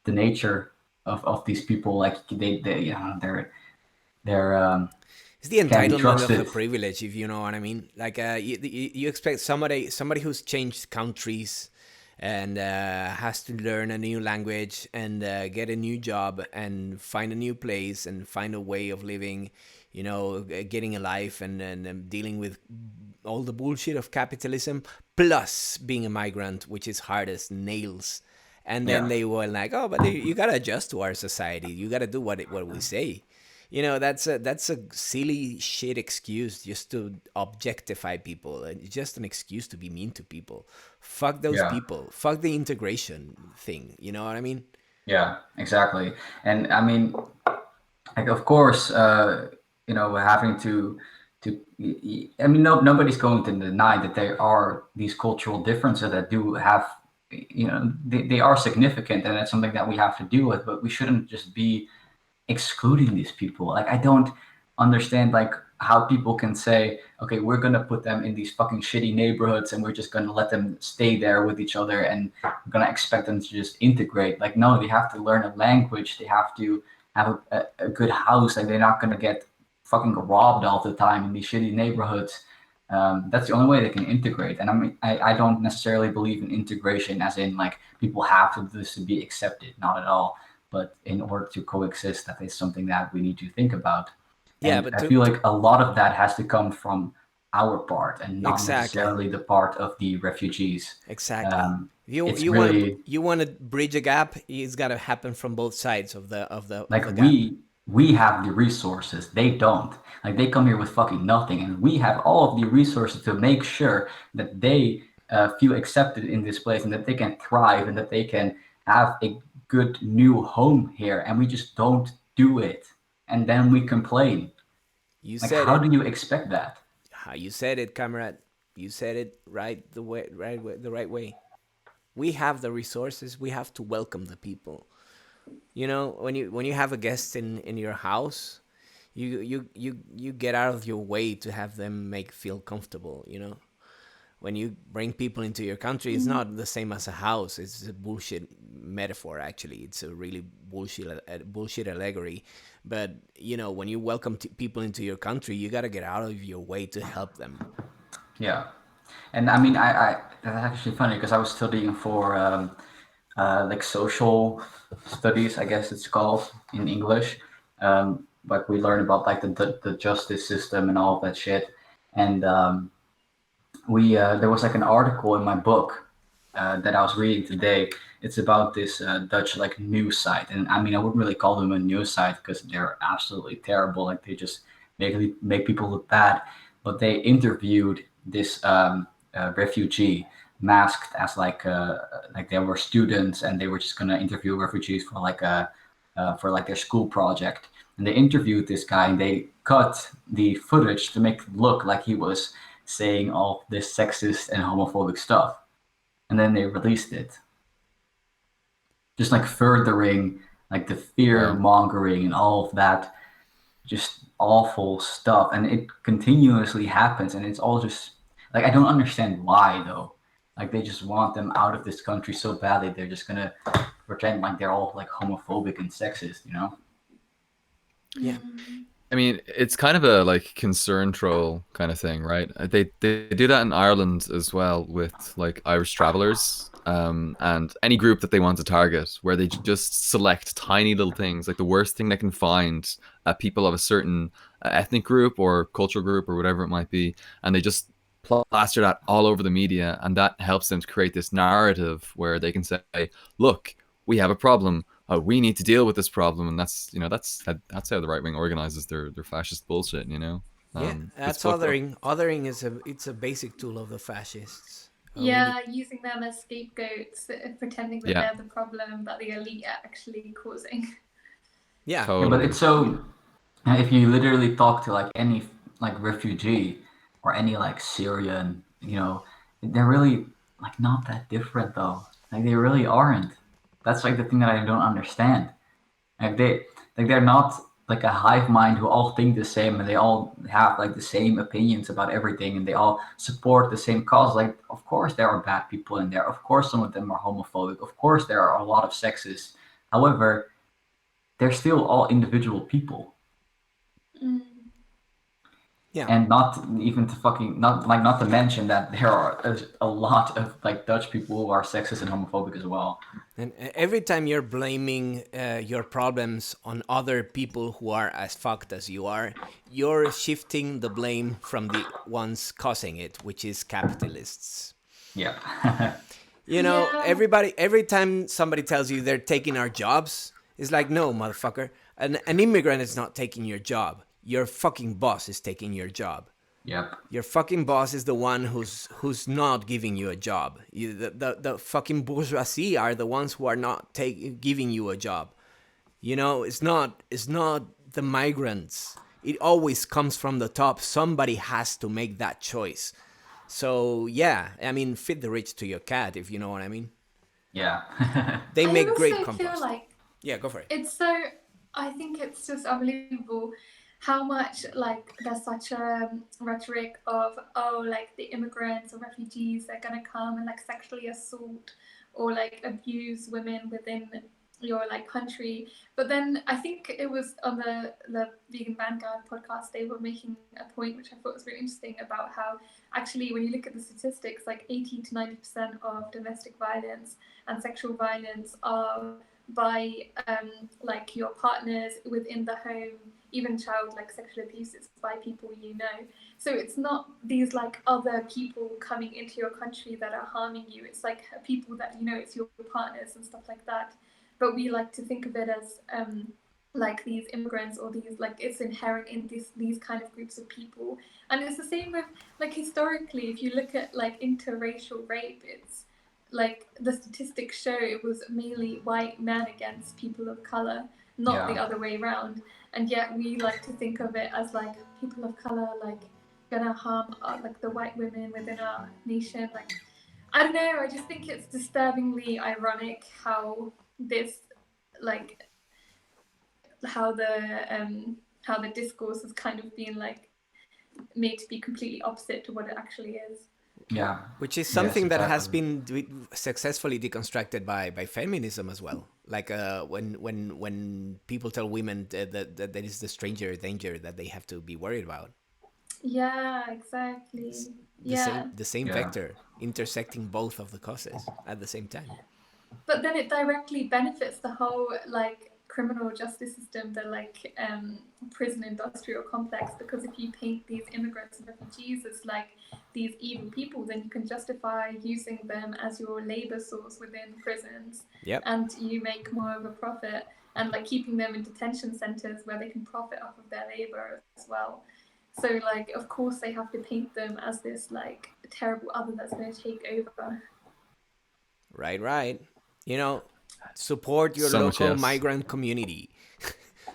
the nature of these people. Like they they're It's the can be entitlement of the trusted. privilege, if you know what I mean. Like you expect somebody who's changed countries and has to learn a new language and get a new job and find a new place and find a way of living, getting a life and dealing with all the bullshit of capitalism, plus being a migrant, which is hard as nails. And then Yeah. they were like, "Oh, but you gotta adjust to our society. You gotta do what we say." That's a silly shit excuse just to objectify people. It's just an excuse to be mean to people. Fuck those Yeah. people. Fuck the integration thing. You know what I mean? Yeah, exactly. And I mean, like, of course, having I mean, nobody's going to deny that there are these cultural differences that do have, they are significant, and that's something that we have to deal with. But we shouldn't just be excluding these people. Like, I don't understand like how people can say, okay, we're gonna put them in these fucking shitty neighborhoods and we're just gonna let them stay there with each other and we're gonna expect them to just integrate. Like, no, they have to learn a language. They have to have a good house. Like, they're not gonna get fucking robbed all the time in these shitty neighborhoods. That's the only way they can integrate. And I mean, I don't necessarily believe in integration as in like people have to do this to be accepted, not at all. But in order to coexist, that is something that we need to think about. Yeah, And but I feel like a lot of that has to come from our part and not exactly. necessarily the part of the refugees. Exactly. You It's you really want to bridge a gap. It's got to happen from both sides of the like gap. we have the resources, they don't. Like, they come here with fucking nothing, and we have all of the resources to make sure that they feel accepted in this place and that they can thrive and that they can have a good new home here, and we just don't do it. And then we complain. You Like, said how it. do you expect that? How you said it, comrade. You said it the right way. We have the resources. We have to welcome the people. You know, when you have a guest in your house, you get out of your way to have them feel comfortable. You know, when you bring people into your country, it's not the same as a house. It's a bullshit metaphor. Actually, it's a really bullshit allegory. But you know, when you welcome people into your country, you gotta get out of your way to help them. Yeah. And I mean, I that's actually funny because I was studying for like social studies, I guess it's called in English. Like, we learn about like the justice system and all of that shit. And we there was like an article in my book that I was reading today. It's about this Dutch like news site, and I mean, I wouldn't really call them a news site because they're absolutely terrible. Like, they just make people look bad. But they interviewed this refugee masked as like they were students and they were just gonna interview refugees for like a for like their school project. And they interviewed this guy and they cut the footage to make it look like he was saying all this sexist and homophobic stuff. And then they released it. Just like furthering like the fear mongering and all of that just awful stuff. And it continuously happens and it's all just like, I don't understand why though. Like, they just want them out of this country so badly. They're just gonna pretend like they're all like homophobic and sexist, you know? Yeah. I mean, it's kind of a like concern troll kind of thing, right? They do that in Ireland as well with like Irish travelers, and any group that they want to target, where they just select tiny little things, like the worst thing they can find, people of a certain ethnic group or cultural group or whatever it might be, and they just plaster that all over the media, and that helps them to create this narrative where they can say, "Look, we have a problem. We need to deal with this problem," and that's how the right wing organizes their fascist bullshit. You know, Yeah, that's othering. Othering is a basic tool of the fascists. Yeah, using them as scapegoats, pretending that Yeah. they're the problem that the elite are actually causing. Yeah, Yeah, Totally. but it's so if you literally talk to like any like refugee or any like Syrian, you know, they're really like not that different though. Like, they really aren't. That's like the thing that I don't understand. Like, they're not like a hive mind who all think the same and they all have like the same opinions about everything and they all support the same cause. Like, of course there are bad people in there. Of course some of them are homophobic. Of course there are a lot of sexists. However, they're still all individual people. yeah. And not even to fucking not to mention that there are a lot of like Dutch people who are sexist and homophobic as well. And every time you're blaming your problems on other people who are as fucked as you are, you're shifting the blame from the ones causing it, which is capitalists. Yeah. You know, Yeah. every time somebody tells you they're taking our jobs, it's like, no, motherfucker. An immigrant is not taking your job. Your fucking boss is taking your job. Yep. Your fucking boss is the one who's not giving you a job. The fucking bourgeoisie are the ones who are not giving you a job. You know, it's not the migrants. It always comes from the top. Somebody has to make that choice. So yeah, I mean, feed the rich to your cat, if you know what I mean. Yeah. They make great I also compost. feel like Yeah, go for it. it's so I think it's just unbelievable how much like there's such a rhetoric of, oh, like the immigrants or refugees, they're gonna come and like sexually assault or like abuse women within your like country. But then I think it was on the Vegan Vanguard podcast, they were making a point which I thought was really interesting about how actually when you look at the statistics, like 80 to 90% of domestic violence and sexual violence are by like your partners within the home, even child like sexual abuse, it's by people you know. So it's not these like other people coming into your country that are harming you, it's like people that you know, it's your partners and stuff like that. But we like to think of it as like these immigrants or these like it's inherent in these kind of groups of people. And it's the same with like historically, if you look at like interracial rape, it's like the statistics show it was mainly white men against people of color, not the other way around. And yet we like to think of it as like people of color like gonna harm like the white women within our nation. Like I don't know, I just think it's disturbingly ironic how this like how the discourse has kind of been like made to be completely opposite to what it actually is. Yeah. Which is something that has been successfully deconstructed by feminism as well. Like when people tell women that there is the stranger danger that they have to be worried about. Yeah, exactly. The same vector intersecting both of the causes at the same time. But then it directly benefits the whole like criminal justice system, the like prison industrial complex, because if you paint these immigrants and refugees as like these evil people, then you can justify using them as your labor source within prisons. Yep. And you make more of a profit, and like keeping them in detention centers where they can profit off of their labor as well. So like of course they have to paint them as this like terrible other that's going to take over. Right. You know, support your local migrant community.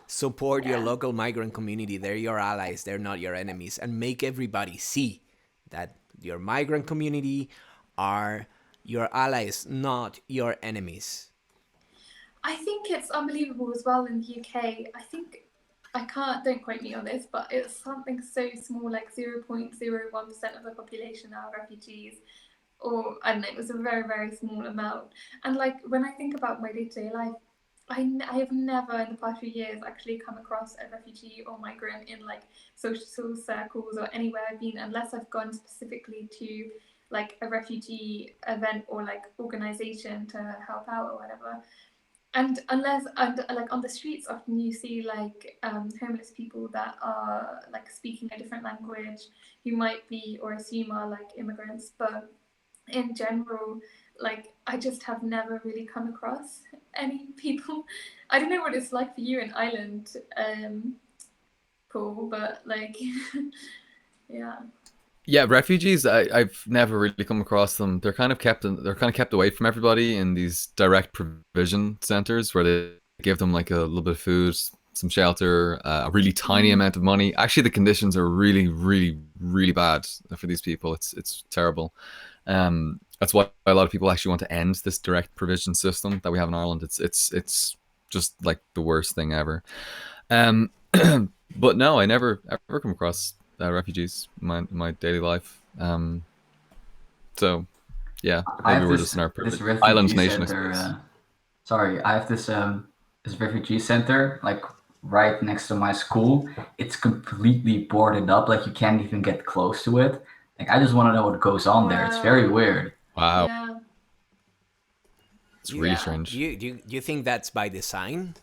Support your local migrant community. They're your allies. They're not your enemies. And make everybody see that your migrant community are your allies, not your enemies. I think it's unbelievable as well in the UK. I think, don't quote me on this, but it's something so small, like 0.01% of the population are refugees. Or I don't know, it was a very, very small amount. And like when I think about my day-to-day life, I have never in the past few years actually come across a refugee or migrant in like social circles or anywhere I've been, unless I've gone specifically to like a refugee event or like organization to help out or whatever. And like on the streets, often you see like homeless people that are like speaking a different language, who might be or assume are like immigrants, but in general, like I just have never really come across any people. I don't know what it's like for you in Ireland, Paul, but like Yeah, refugees. I've never really come across them. They're kind of kept away from everybody in these direct provision centers where they give them like a little bit of food, some shelter, a really tiny amount of money. Actually, the conditions are really, really, really bad for these people. It's terrible. That's why a lot of people actually want to end this direct provision system that we have in Ireland. It's just like the worst thing ever. But no, I never ever come across refugees in my daily life. So yeah, maybe we're just in our island nation. I have this refugee center like right next to my school. It's completely boarded up, like you can't even get close to it. Like I just want to know what goes on there. It's very weird. Wow. Yeah. It's really strange. Do you think that's by design?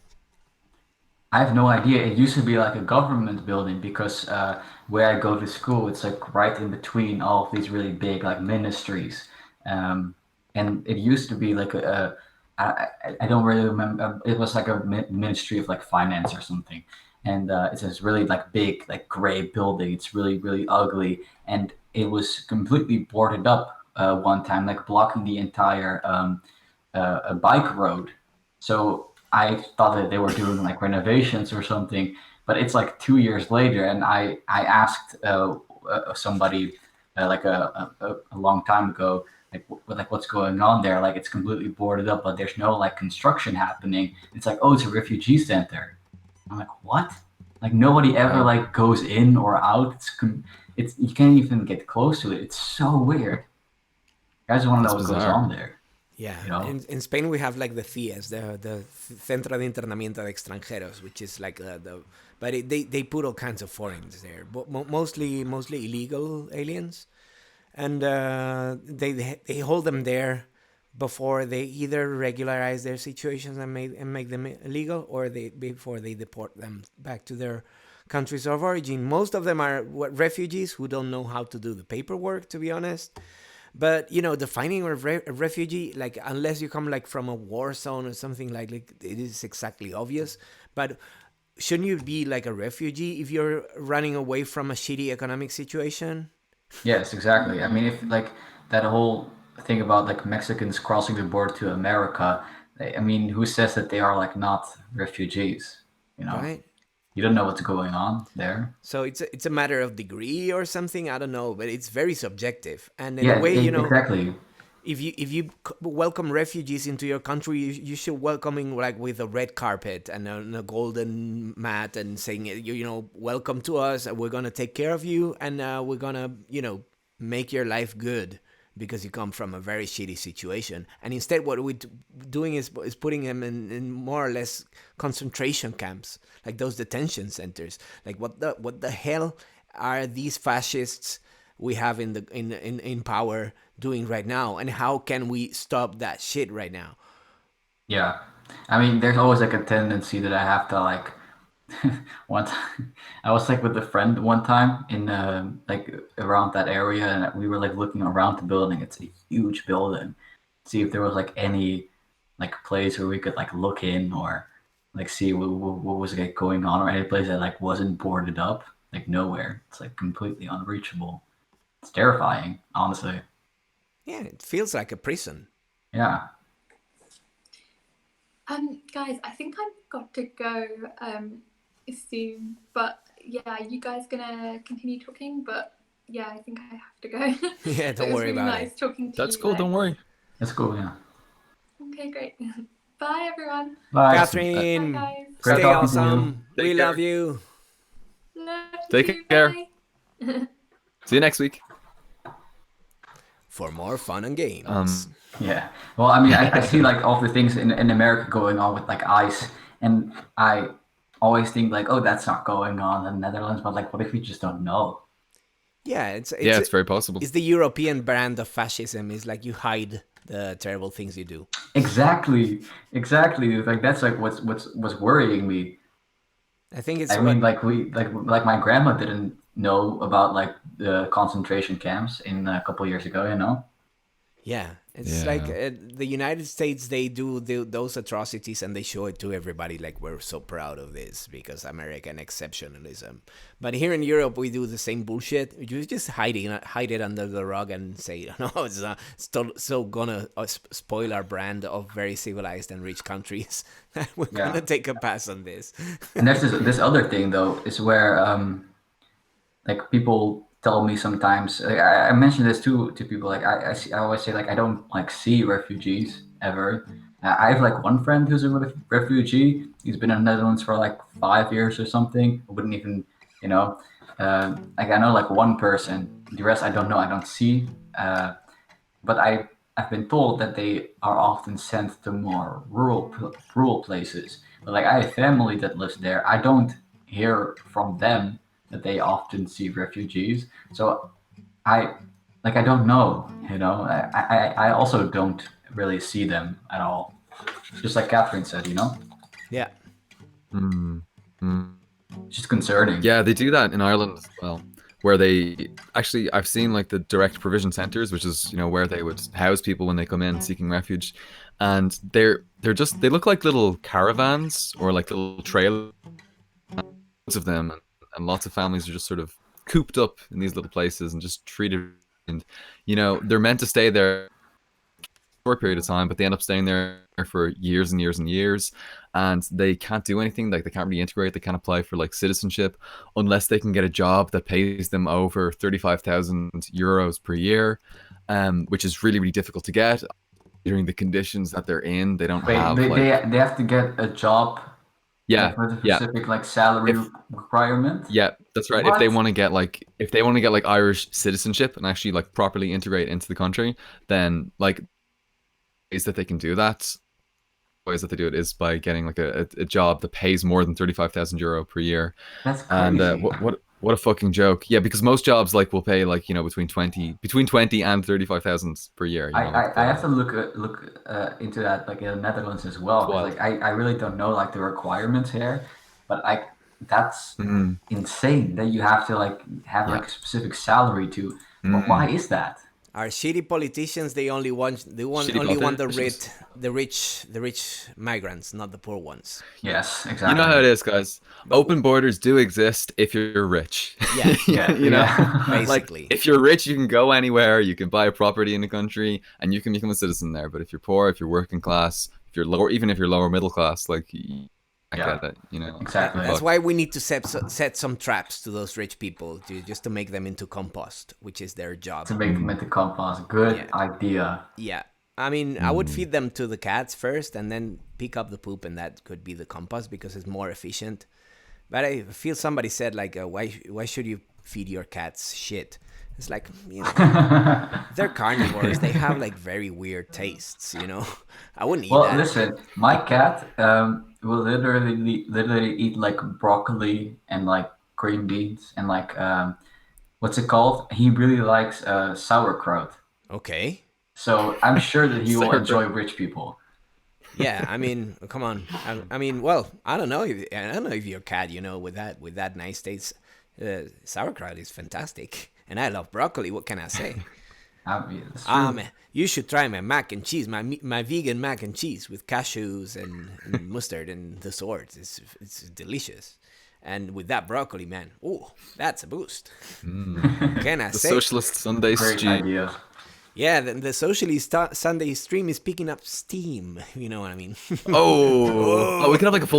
I have no idea. It used to be like a government building because where I go to school, it's like right in between all of these really big like ministries. And it used to be like I don't really remember. It was like a ministry of like finance or something. And it's this really like big, like gray building. It's really, really ugly. And it was completely boarded up one time, like blocking the entire bike road. So I thought that they were doing like renovations or something, but it's like 2 years later, and I asked somebody like a long time ago, like what's going on there? Like it's completely boarded up, but there's no like construction happening. It's like, oh, it's a refugee center. I'm like, what? Like nobody ever like goes in or out. It's you can't even get close to it. It's so weird. You guys want to know what goes on there? Yeah, You know? in Spain we have like the CIES, the Centro de Internamiento de Extranjeros, which is like but they put all kinds of foreigners there, but mostly illegal aliens, and they hold them there before they either regularize their situations and make them illegal, or before they deport them back to their countries of origin. Most of them are refugees who don't know how to do the paperwork, to be honest. But defining a refugee, like unless you come like from a war zone or something like it is exactly obvious. But shouldn't you be like a refugee if you're running away from a shitty economic situation? Yes, exactly. I mean, if like that whole thing about like Mexicans crossing the border to America, I mean, who says that they are like not refugees? You know, Right? you don't know what's going on there. So it's a matter of degree or something. I don't know, but it's very subjective. And in a Yeah, way, exactly. if you welcome refugees into your country, you should welcoming like with a red carpet and a golden mat and saying, welcome to us. We're gonna take care of you, and we're gonna make your life good because you come from a very shitty situation. And instead, what we're doing is putting them in more or less concentration camps, like those detention centers. Like what the hell are these fascists we have in power doing right now, and how can we stop that shit right now? Yeah. I mean, there's always like a tendency that I have to like one time I was like with a friend one time in like around that area, and we were like looking around the building. It's a huge building. See if there was like any like place where we could like look in or like see what was like going on, or any place that like wasn't boarded up. Like nowhere. It's like completely unreachable. It's terrifying, honestly. Yeah, it feels like a prison. Yeah. Guys, I think I've got to go soon, but yeah, you guys gonna continue talking? But yeah, I think I have to go. Yeah, don't worry really about nice it. Talking to That's you cool. guys. Don't worry. That's cool, yeah. Okay, great. Bye, everyone. Bye. Kathrin, Bye, guys. Great stay talking to you. awesome. Take We care. love you. Love Take you. care. Bye. See you next week. For more fun and games. Yeah. Well, I mean, I see like all the things in America going on with like ICE, and I always think like, oh, that's not going on in the Netherlands, but like, what if we just don't know? Yeah, it's Very possible. It's the European brand of fascism. It's like you hide the terrible things you do. Exactly. Like that's like what's worrying me. I think it's I mean, like like my grandma didn't know about like the concentration camps in a couple years ago, you know? yeah, it's like the United States. They do those atrocities and they show it to everybody. Like we're so proud of this because American exceptionalism. But here in Europe, we do the same bullshit. You just hide it under the rug and say, no, it's so gonna spoil our brand of very civilized and rich countries. We're gonna take a pass on this. And there's this other thing though, is where like people tell me sometimes, like, I mentioned this to people, like I always say like I don't like see refugees ever. I have like one friend who's a refugee. He's been in the Netherlands for like 5 years or something. I wouldn't even, like I know like one person. The rest I don't know. I don't see. But I've been told that they are often sent to more rural places. But like I have family that lives there. I don't hear from them that they often see refugees. So I don't know, I also don't really see them at all. Just like Kathrin said, Yeah. just concerning. Yeah, they do that in Ireland as well, where they actually, I've seen like the direct provision centers, which is where they would house people when they come in seeking refuge, and they look like little caravans or like little trailers of them, and lots of families are just sort of cooped up in these little places and just treated, and they're meant to stay there a short period of time, but they end up staying there for years and years and years, and they can't do anything. Like they can't really integrate. They can't apply for like citizenship unless they can get a job that pays them over 35,000 euros per year, which is really, really difficult to get during the conditions that they're in. They don't have they have to get a job Yeah, Like, with a yeah. specific like salary requirement. Yeah, that's right. What? If they want to get like Irish citizenship and actually like properly integrate into the country, then like ways that they can do that, ways that they do it is by getting like a job that pays more than 35,000 euro per year. That's And crazy. what a fucking joke. Yeah, because most jobs like will pay like, you know, between 20 and 35,000 per year. You know, like I have to look into that like in the Netherlands as well, because Wild. like I really don't know like the requirements here, but that's Mhm. insane that you have to like have Yeah. like a specific salary to. But Mhm. why is that? Our shitty politicians, they only want Shitty only want politicians. the rich migrants, not the poor ones. Yes, You exactly. know how it is, guys. Open borders do exist if you're rich. Yeah, Yeah, You know, yeah. basically. like if you're rich, you can go anywhere. You can buy a property in the country, and you can become a citizen there. But if you're poor, if you're working class, if you're lower, even if you're lower middle class, like I Yeah. get it. You know, Exactly. That's Fuck. why we need to set some traps to those rich people, just to make them into compost, which is their job. To make them into compost. Good Yeah. idea. Yeah. I mean, I would feed them to the cats first and then pick up the poop, and that could be the compost because it's more efficient. But I feel somebody said, like, why should you feed your cats shit? It's like, you know, they're carnivores. They have, like, very weird tastes, you know? I wouldn't eat Well, that. listen, my cat will literally eat like broccoli and like green beans and like what's it called? He really likes sauerkraut. Okay. So I'm sure that he will Sauerkraut. enjoy rich people. Yeah, I mean, come on. I mean, well, I don't know if your cat, you know, with that nice taste, sauerkraut is fantastic, and I love broccoli. What can I say? It's true. You should try my mac and cheese, my vegan mac and cheese with cashews and mustard and the sorts. It's delicious, and with that broccoli, man, oh, that's a boost. Can I The say? Socialist Sunday Great stew. idea. Yeah, the Socialist Sunday stream is picking up steam. You know what I mean? Oh, we could have like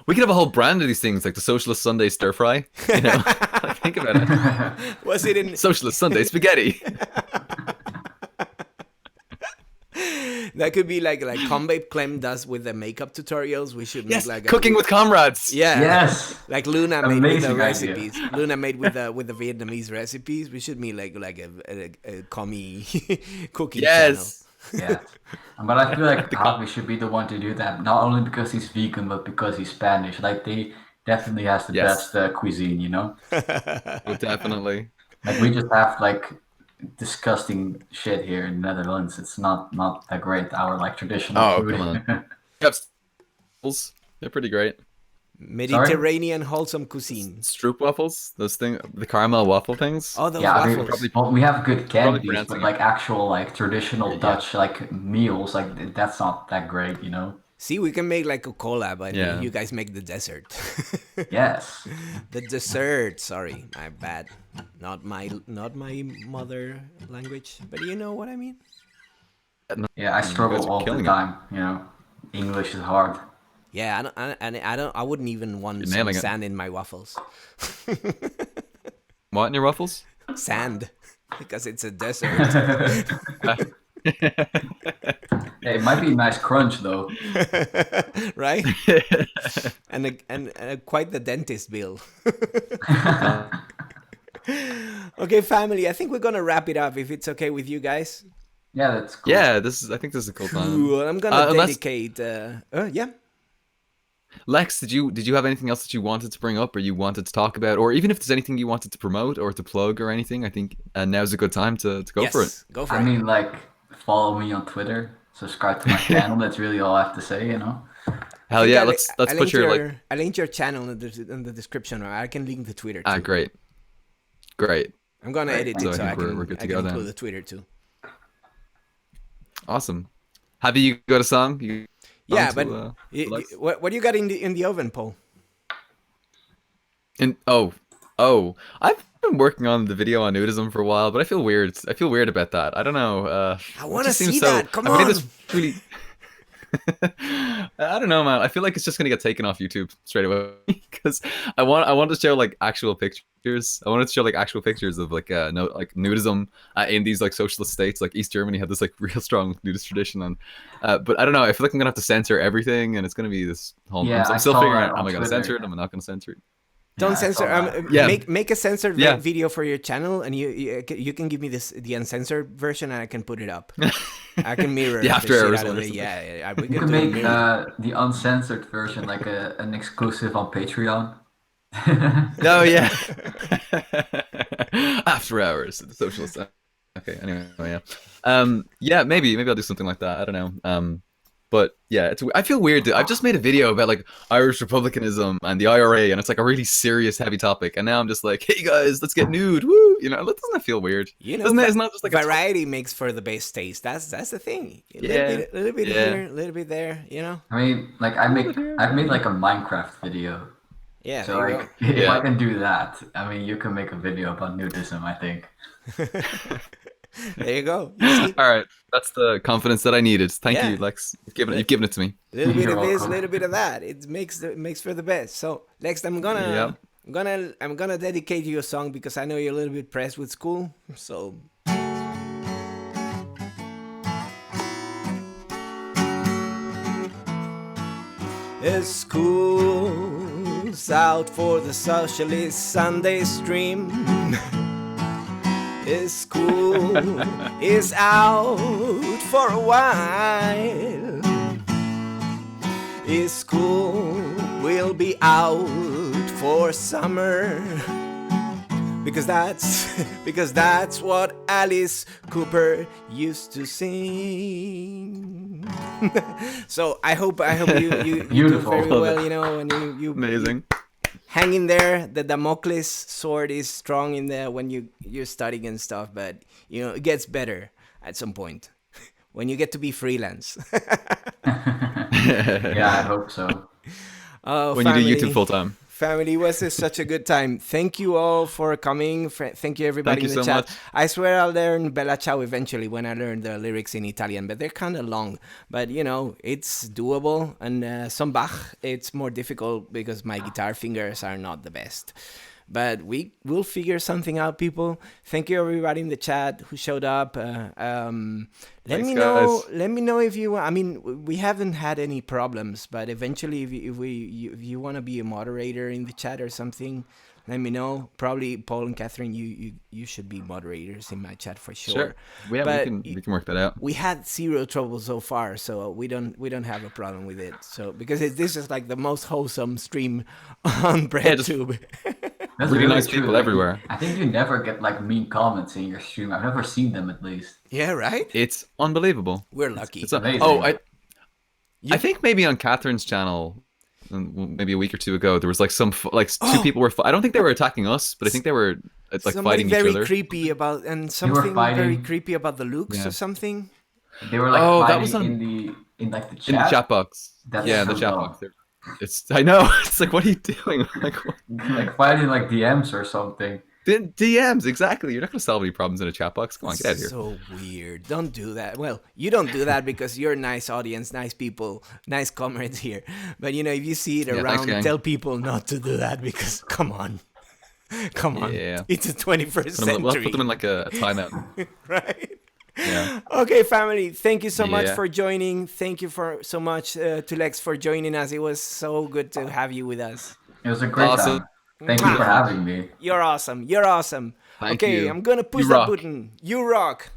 we could have a whole brand of these things, like the Socialist Sunday stir fry. You know, like, think about it. Was it in? Socialist Sunday spaghetti. That could be like Combabe Clem does with the makeup tutorials. We should make Yes, like cooking with comrades. yeah, Yes. like Luna made with the Amazing idea. recipes. Luna made with the Vietnamese recipes. We should make like a commie cooking Yes. Yeah. But I feel like Javi should be the one to do that, not only because he's vegan, but because he's Spanish. Like, they definitely has the Yes. best cuisine, you know? Oh, definitely. Like, we just have, like, disgusting shit here in the Netherlands. It's not that great, our, like, traditional Oh, food. come on. Waffles. They're pretty great. Mediterranean wholesome cuisine. Stroop waffles, those things, the caramel waffle things. Oh, those Yeah, I mean, waffles. well, we have good candies, pronouncing but it. like actual like traditional Yeah. Dutch like meals, like that's not that great, you know? See, we can make like a collab, and Yeah. you guys make the dessert. Yes. The dessert. Sorry, my bad. Not my mother language, but you know what I mean. Yeah, I guys struggle are all the killing it. time, you know. English is hard. Yeah, I wouldn't even want You're some nailing it. sand in my waffles. What in your waffles? Sand, because it's a desert. Yeah, it might be a nice crunch though. Right? and quite the dentist bill. Okay, family. I think we're gonna wrap it up if it's okay with you guys. Yeah, that's cool. Yeah, I think this is a cool time. Cool. I'm gonna unless- dedicate. Yeah. Lex, did you have anything else that you wanted to bring up or you wanted to talk about, or even if there's anything you wanted to promote or to plug or anything? I think now's a good time to go for it. Go for I it. mean, like, follow me on Twitter, subscribe to my channel. That's really all I have to say, you know. Hell yeah, let's I put linked your like. I linked your channel in the description. Or I can link the Twitter too. Great. I'm gonna edit So it I so I think we're can, good to I go can then. include the Twitter too. Awesome. Have you got a song? Yeah, to, but Lex? what do you got in the oven, Paul? And I've been working on the video on nudism for a while, but I feel weird. I feel weird about that. I don't know. I want to see that. Come on. I don't know, man. I feel like it's just gonna get taken off YouTube straight away because I want to show like actual pictures. I wanted to show like actual pictures of like no like nudism in these like socialist states. Like East Germany had this like real strong nudist tradition, and but I don't know. I feel like I'm gonna have to censor everything, and it's gonna be this whole. Yeah, I'm I still saw figuring that out. on Am I gonna Twitter. censor it? Am I not gonna censor it? Don't I censor. saw that. Yeah. Make a censored Yeah. video for your channel, and you can give me the uncensored version, and I can put it up. I can mirror The the after shit hours out of one or it. something. Yeah, we You can can do a make mirror. the uncensored version like an exclusive on Patreon. Oh yeah. After hours at the Socialist. Okay. Anyway, yeah. Yeah. Maybe I'll do something like that. I don't know. But yeah, I feel weird. I've just made a video about like Irish republicanism and the IRA, and it's like a really serious, heavy topic. And now I'm just like, hey guys, let's get nude. Woo! You know, doesn't that feel weird? You know, Doesn't it? It's not just like a variety makes for the best taste. That's the thing. A little bit Yeah. here, a little bit there. You know. I mean, like I've made like a Minecraft video. Yeah. So there you like if Yeah. I can do that, I mean you can make a video about nudism, I think. go. There you go. You see? All right, that's the confidence that I needed. Thank Yeah. you, Lex. You've given it to me. Little bit You're of this, welcome. little bit of that. It makes for the best. So next, I'm gonna dedicate you a song because I know you're a little bit pressed with school. So. School's out for the Socialist Sunday stream. School is out for a while. School will be out for summer. Because that's what Alice Cooper used to sing. So I hope you do Beautiful. very Love well, it. you know, and you Amazing. hang in there. The Damocles sword is strong in there when you're studying and stuff, but you know it gets better at some point when you get to be freelance. Yeah, I hope so. Oh, When you do YouTube full time. Family, was this such a good time. Thank you all for coming. Thank you everybody Thank in you the so chat. much. I swear I'll learn Bella Ciao eventually when I learn the lyrics in Italian, but they're kind of long. But you know, it's doable. And some Bach, it's more difficult because my guitar fingers are not the best. But we will figure something out, people. Thank you everybody in the chat who showed up. Let Thanks, me know. guys. Let me know if you. I mean, we haven't had any problems, but eventually, if you want to be a moderator in the chat or something, let me know. Probably Paul and Kathrin, you should be moderators in my chat for sure. Sure. Yeah, But we can work that out. we had zero trouble so far, so we don't have a problem with it. So because this is like the most wholesome stream on BreadTube. That's Really nice true. people Like, everywhere. I think you never get like mean comments in your stream. I've never seen them at least. Yeah, right. It's unbelievable. We're lucky. It's amazing. I think maybe on Catherine's channel, maybe a week or two ago, there was like two people were. I don't think they were attacking us, but I think they were like Somebody fighting each very other. creepy about and something very fighting. creepy about the looks Yeah. or something. They were like Oh, that fighting was on- in like the chat. In the chat box. That's Yeah, in so the chat dumb. box. It's. I know. It's like, what are you doing? Like, what? Like fighting like DMs or something. DMs, exactly. You're not gonna solve any problems in a chat box. Come on, get out of here. So weird. Don't do that. Well, you don't do that because you're a nice audience, nice people, nice comrades here. But you know, if you see it Yeah, thanks, around, gang. tell people not to do that because come on. Come on. Yeah. It's the 21st century. We'll put them in like a timeout. Right? Yeah. Okay, family. Thank you so much Yeah. for joining. Thank you so much to Lex for joining us. It was so good to have you with us. It was a great Awesome. time. Thank you for having me. You're awesome. You're awesome. Thank okay, you. I'm gonna push You that rock. button. You rock.